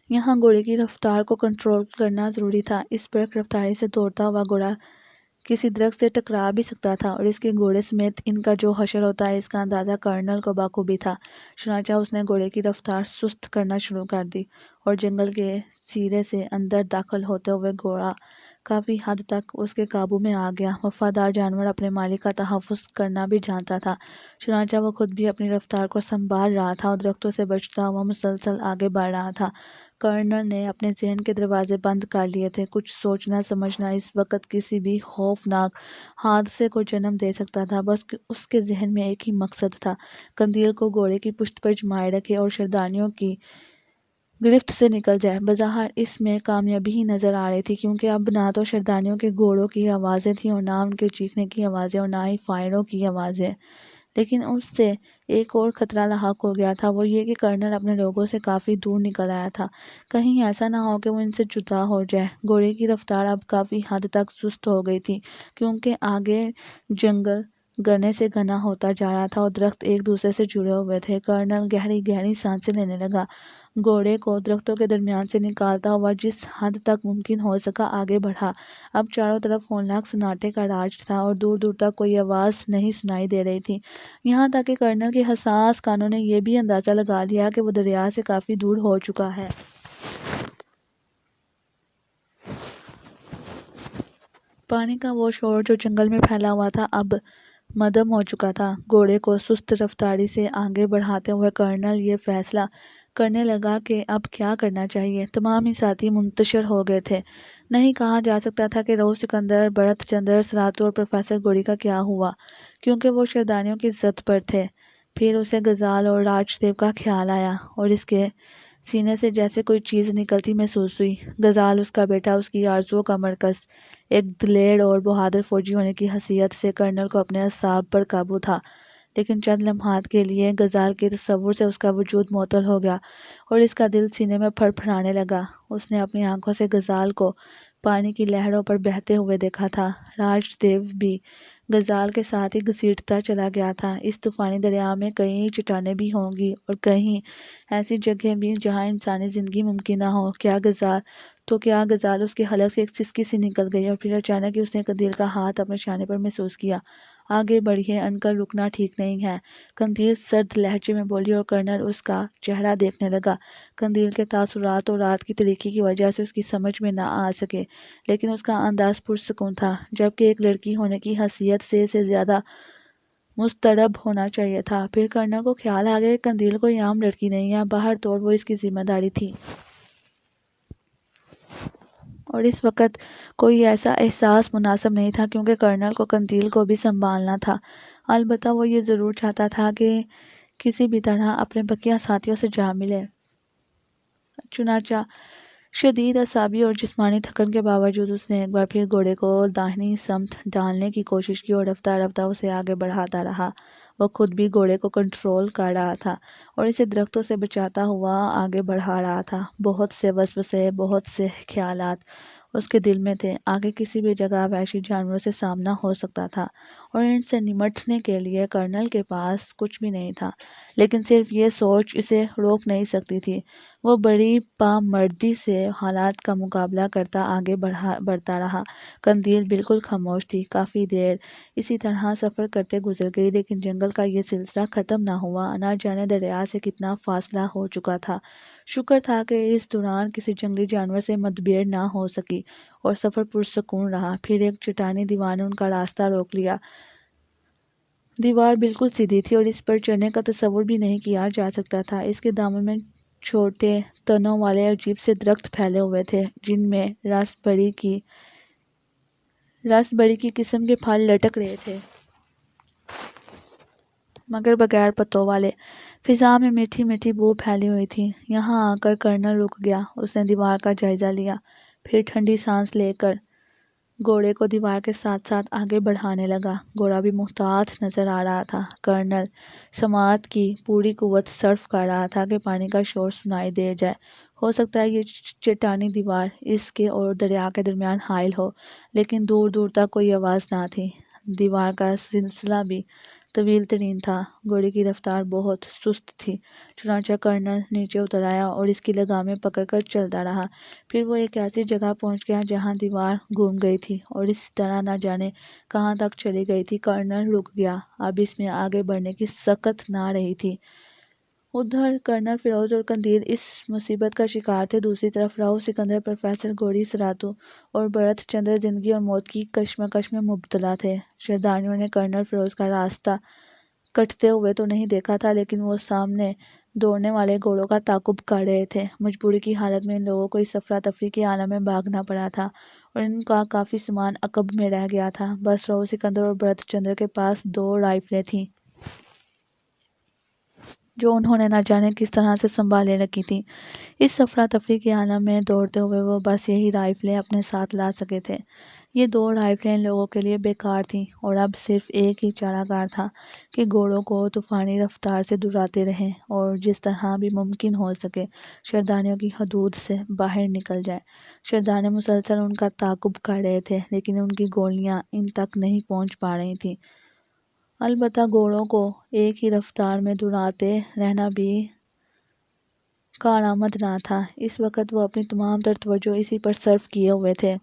یہاں گھوڑے کی رفتار کو کنٹرول کرنا ضروری تھا۔ اس برق رفتاری سے دوڑتا ہوا گھوڑا کسی درخت سے ٹکرا بھی سکتا تھا اور اس کے گھوڑے سمیت ان کا جو حشر ہوتا ہے، اس کا اندازہ کرنل کو بخوبی تھا۔ چنانچہ اس نے گھوڑے کی رفتار سست کرنا شروع کر دی اور جنگل کے سرے سے اندر داخل ہوتے ہوئے گھوڑا کافی حد تک اس کے قابو میں آ گیا۔ وفادار جانور اپنے مالک کا تحفظ کرنا بھی جانتا تھا، چنانچہ وہ خود بھی اپنی رفتار کو سنبھال رہا تھا اور درختوں سے بچتا ہوا مسلسل آگے بڑھ رہا تھا۔ کرنل نے اپنے ذہن کے دروازے بند کر لیے تھے۔ کچھ سوچنا سمجھنا اس وقت کسی بھی خوفناک حادثے کو جنم دے سکتا تھا۔ بس اس کے ذہن میں ایک ہی مقصد تھا، قندیل کو گھوڑے کی پشت پر جمائے رکھے اور شیردانیوں کی گرفت سے نکل جائے۔ بظاہر اس میں کامیابی ہی نظر آ رہی تھی، کیونکہ اب نہ تو شیردانیوں کے گھوڑوں کی آوازیں تھیں اور نہ ان کے چیخنے کی آوازیں اور نہ ہی فائروں کی آوازیں۔ لیکن اس سے ایک اور خطرہ لاحق ہو گیا تھا، وہ یہ کہ کرنل اپنے لوگوں سے کافی دور نکل آیا تھا۔ کہیں ایسا نہ ہو کہ وہ ان سے جدا ہو جائے۔ گھوڑے کی رفتار اب کافی حد تک سست ہو گئی تھی، کیونکہ آگے جنگل گھنے سے گھنا ہوتا جا رہا تھا اور درخت ایک دوسرے سے جڑے ہوئے تھے۔ کرنل گہری گہری سانسیں لینے لگا، گھوڑے کو درختوں کے درمیان سے نکالتا ہوا جس حد تک ممکن ہو سکا آگے بڑھا۔ اب چاروں طرف ہولناک سناٹے کا راج تھا اور دور دور تک کوئی آواز نہیں سنائی دے رہی تھی، یہاں تک کہ کرنل کے حساس کانوں نے یہ بھی اندازہ لگا لیا کہ وہ دریا سے کافی دور ہو چکا ہے۔ پانی کا وہ شور جو جنگل میں پھیلا ہوا تھا اب مدھم ہو چکا تھا۔ گھوڑے کو سست رفتاری سے آگے بڑھاتے ہوئے کرنل یہ فیصلہ کرنے لگا کہ اب کیا کرنا چاہیے۔ تمام ہی ساتھی منتشر ہو گئے تھے۔ نہیں کہا جا سکتا تھا کہ رؤف سکندر، بھرت چندر، سراتو اور پروفیسر گوری کا کیا ہوا، کیونکہ وہ شیردانیوں کی زد پر تھے۔ پھر اسے غزال اور راج دیو کا خیال آیا اور اس کے سینے سے جیسے کوئی چیز نکلتی محسوس ہوئی۔ غزال، اس کا بیٹا، اس کی آرزوؤں کا مرکز، ایک دلیر اور بہادر فوجی ہونے کی حیثیت سے کرنل کو اپنے اعصاب پر قابو تھا، لیکن چند لمحات کے لیے غزال کے تصور سے اس کا وجود معطل ہو گیا اور اس کا دل سینے میں پھڑ پھڑانے لگا۔ اس نے اپنی آنکھوں سے غزال کو پانی کی لہروں پر بہتے ہوئے دیکھا تھا۔ راج دیو بھی غزال کے ساتھ ہی گھسیٹتا چلا گیا تھا۔ اس طوفانی دریا میں کئی چٹانیں بھی ہوں گی اور کہیں ایسی جگہیں بھی جہاں انسانی زندگی ممکن نہ ہو۔ کیا غزال اس کے حلق سے ایک سسکی سی نکل گئی اور پھر اچانک ہی اس نے قندیل کا ہاتھ اپنے شانے پر محسوس کیا۔ آگے بڑھیے انکل، رکنا ٹھیک نہیں ہے، قندیل سرد لہجے میں بولی اور کرنل اس کا چہرہ دیکھنے لگا۔ قندیل کے تاثرات اور رات کی تاریکی کی وجہ سے اس کی سمجھ میں نہ آ سکے، لیکن اس کا انداز پرسکون تھا، جبکہ ایک لڑکی ہونے کی حیثیت سے اسے زیادہ مضطرب ہونا چاہیے تھا۔ پھر کرنل کو خیال آ گیا کہ قندیل کوئی عام لڑکی نہیں ہے، باہر طور وہ اس کی ذمہ داری تھی اور اس وقت کوئی ایسا احساس مناسب نہیں تھا، کیونکہ کرنل کو قندیل کو بھی سنبھالنا تھا۔ البتہ وہ یہ ضرور چاہتا تھا کہ کسی بھی طرح اپنے بقیہ ساتھیوں سے جا ملے۔ چنانچہ شدید اعصابی اور جسمانی تھکن کے باوجود اس نے ایک بار پھر گھوڑے کو داہنی سمت ڈالنے کی کوشش کی اور رفتہ رفتہ اسے آگے بڑھاتا رہا۔ وہ خود بھی گھوڑے کو کنٹرول کر رہا تھا اور اسے درختوں سے بچاتا ہوا آگے بڑھا رہا تھا۔ بہت سے وسوسے، بہت سے خیالات اس کے دل میں تھے۔ آگے کسی بھی جگہ وحشی جانوروں سے سامنا ہو سکتا تھا اور ان سے نمٹنے کے لیے کرنل کے پاس کچھ بھی نہیں تھا، لیکن صرف یہ سوچ اسے روک نہیں سکتی تھی۔ وہ بڑی پامردی سے حالات کا مقابلہ کرتا آگے بڑھتا رہا۔ قندیل بالکل خاموش تھی۔ کافی دیر اسی طرح سفر کرتے گزر گئی، لیکن جنگل کا یہ سلسلہ ختم نہ ہوا۔ نہ جانے دریا سے کتنا فاصلہ ہو چکا تھا۔ شکر تھا کہ اس دوران کسی جنگلی جانور سے مدبھیڑ نہ ہو سکی اور سفر پرسکون رہا۔ پھر ایک چٹانی دیوار نے ان کا راستہ روک لیا۔ دیوار بالکل سیدھی تھی اور اس پر چڑھنے کا تصور بھی نہیں کیا جا سکتا تھا۔ اس کے دامن میں چھوٹے تنوں والے عجیب سے درخت پھیلے ہوئے تھے، جن میں رس بری کی قسم کے پھل لٹک رہے تھے، مگر بغیر پتوں والے۔ فضا میں میٹھی میٹھی بو پھیلی ہوئی تھی۔ یہاں آ کر کرنل رک گیا۔ اس نے دیوار کا جائزہ لیا، پھر ٹھنڈی سانس لے کر گھوڑے کو دیوار کے ساتھ ساتھ آگے بڑھانے لگا۔ گھوڑا بھی محتاط نظر آ رہا تھا۔ کرنل سماعت کی پوری قوت صرف کر رہا تھا کہ پانی کا شور سنائی دے جائے۔ ہو سکتا ہے یہ چٹانی دیوار اس کے اور دریا کے درمیان حائل ہو، لیکن دور دور تک کوئی آواز نہ تھی۔ دیوار کا سلسلہ بھی طویل ترین تھا۔ گھوڑے کی رفتار بہت سست تھی، چنانچہ کرنل نیچے اتر آیا اور اس کی لگامیں پکڑ کر چلتا رہا۔ پھر وہ ایک ایسی جگہ پہنچ گیا جہاں دیوار گھوم گئی تھی اور اس طرح نہ جانے کہاں تک چلی گئی تھی۔ کرنل رک گیا۔ اب اس میں آگے بڑھنے کی سکت نہ رہی تھی۔ ادھر کرنل فیروز اور قندیل اس مصیبت کا شکار تھے۔ دوسری طرف راؤ سکندر، پروفیسر گوری سراتو اور بھرت چندر زندگی اور موت کی کشمکش میں مبتلا تھے۔ شہرداریوں نے کرنل فیروز کا راستہ کٹتے ہوئے تو نہیں دیکھا تھا، لیکن وہ سامنے دوڑنے والے گھوڑوں کا تعاقب کر رہے تھے۔ مجبوری کی حالت میں ان لوگوں کو اس افراتفری کے عالم میں بھاگنا پڑا تھا اور ان کا کافی سامان عقب میں رہ گیا تھا۔ بس راؤ سکندر اور بھرت چندر کے پاس 2 رائفلیں تھیں، جو انہوں نے نہ جانے کس طرح سے سنبھالے رکھی تھی۔ اس افراتفری کے عالم میں دوڑتے ہوئے وہ بس یہی رائفلیں اپنے ساتھ لا سکے تھے۔ یہ 2 رائفلیں ان لوگوں کے لیے بیکار تھیں اور اب صرف ایک ہی چارہ کار تھا کہ گھوڑوں کو طوفانی رفتار سے دوڑاتے رہیں اور جس طرح بھی ممکن ہو سکے شہرداریوں کی حدود سے باہر نکل جائیں۔ شہرداری مسلسل ان کا تعاقب کر رہے تھے، لیکن ان کی گولیاں ان تک نہیں پہنچ پا رہی تھیں۔ البتہ گھوڑوں کو ایک ہی رفتار میں دوڑاتے رہنا بھی کارآمد نہ تھا۔ اس وقت وہ اپنی تمام تر توجہ اسی پر صرف کیے ہوئے تھے۔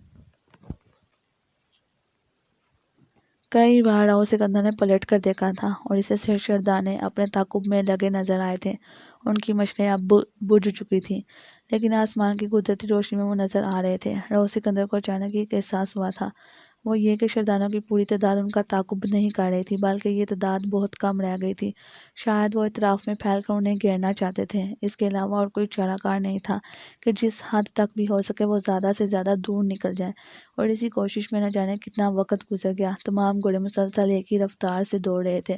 کئی بار راؤ سکندر نے پلٹ کر دیکھا تھا اور اسے شہردانے اپنے تعاقب میں لگے نظر آئے تھے۔ ان کی مشلیں اب بجھ چکی تھیں، لیکن آسمان کی قدرتی روشنی میں وہ نظر آ رہے تھے۔ راؤ سکندر کو اچانک ایک احساس ہوا تھا، وہ یہ کہ شہردانوں کی پوری تعداد ان کا تعاقب نہیں کر رہی تھی، بلکہ یہ تعداد بہت کم رہ گئی تھی۔ شاید وہ اطراف میں پھیل کر انہیں گھیرنا چاہتے تھے۔ اس کے علاوہ اور کوئی چارہ کار نہیں تھا کہ جس حد تک بھی ہو سکے وہ زیادہ سے زیادہ دور نکل جائیں، اور اسی کوشش میں نہ جانے کتنا وقت گزر گیا۔ تمام گھوڑے مسلسل ایک ہی رفتار سے دوڑ رہے تھے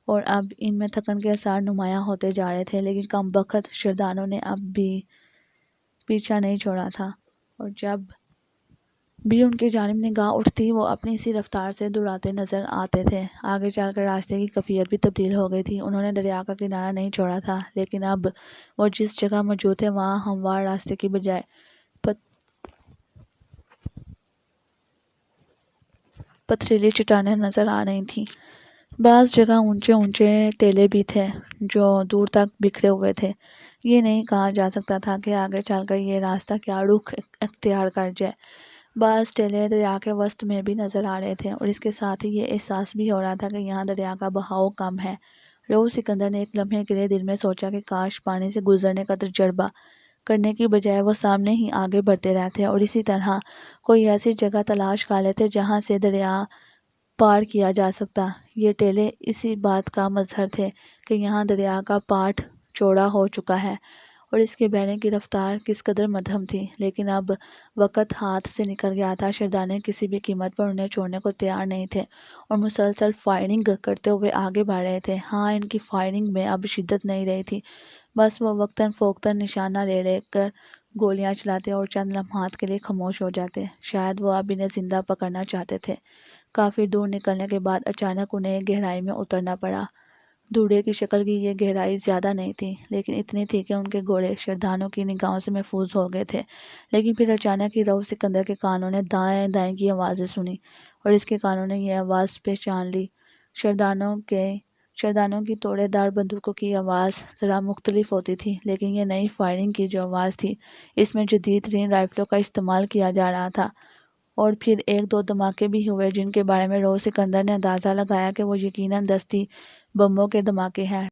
اور اب ان میں تھکن کے آثار نمایاں ہوتے جا رہے تھے، لیکن کم بخت شہردانوں نے اب بھی پیچھا نہیں چھوڑا تھا، اور جب بھی ان کی جانب نگاہ اٹھتی وہ اپنی اسی رفتار سے دوڑاتے نظر آتے تھے۔ آگے چل کر راستے کی کیفیت بھی تبدیل ہو گئی تھی۔ انہوں نے دریا کا کنارہ نہیں چھوڑا تھا، لیکن اب وہ جس جگہ موجود تھے وہاں ہموار راستے کی بجائے پتھریلی چٹانیں نظر آ رہی تھیں۔ بعض جگہ اونچے اونچے ٹیلے بھی تھے جو دور تک بکھرے ہوئے تھے۔ یہ نہیں کہا جا سکتا تھا کہ آگے چل کر یہ راستہ کیا رخ اختیار کر جائے۔ بعض ٹیلے دریا کے وسط میں بھی نظر آ رہے تھے اور اس کے ساتھ ہی یہ احساس بھی ہو رہا تھا کہ یہاں دریا کا بہاؤ کم ہے۔ راؤ سکندر نے ایک لمحے کے لیے دل میں سوچا کہ کاش پانی سے گزرنے کا تجربہ کرنے کی بجائے وہ سامنے ہی آگے بڑھتے رہتے اور اسی طرح کوئی ایسی جگہ تلاش کر لیتے جہاں سے دریا پار کیا جا سکتا۔ یہ ٹیلے اسی بات کا مظہر تھے کہ یہاں دریا کا پاٹ چوڑا ہو چکا ہے اور اس کے بہنے کی رفتار کس قدر مدھم تھی، لیکن اب وقت ہاتھ سے نکل گیا تھا۔ شہردانے کسی بھی قیمت پر انہیں چھوڑنے کو تیار نہیں تھے اور مسلسل فائرنگ کرتے ہوئے آگے بڑھ رہے تھے۔ ہاں، ان کی فائرنگ میں اب شدت نہیں رہی تھی، بس وہ وقتاً فوقتاً نشانہ لے لے کر گولیاں چلاتے اور چند لمحات کے لیے خاموش ہو جاتے۔ شاید وہ اب انہیں زندہ پکڑنا چاہتے تھے۔ کافی دور نکلنے کے بعد اچانک انہیں گہرائی میں اترنا پڑا۔ دودھے کی شکل کی یہ گہرائی زیادہ نہیں تھی، لیکن اتنی تھی کہ ان کے گھوڑے شردھانوں کی نگاہوں سے محفوظ ہو گئے تھے۔ لیکن پھر اچانک ہی رؤف سکندر کے کانوں نے دائیں دائیں کی آوازیں سنی، اور اس کے کانوں نے یہ آواز پہچان لی۔ شردھانوں کی توڑے دار بندوقوں کی آواز ذرا مختلف ہوتی تھی، لیکن یہ نئی فائرنگ کی جو آواز تھی، اس میں جدید ترین رائفلوں کا استعمال کیا جا رہا تھا۔ اور پھر ایک دو دھماکے بھی ہوئے جن کے بارے میں رؤف سکندر نے اندازہ لگایا کہ وہ یقیناً دستی بموں کے دھماکے ہیں۔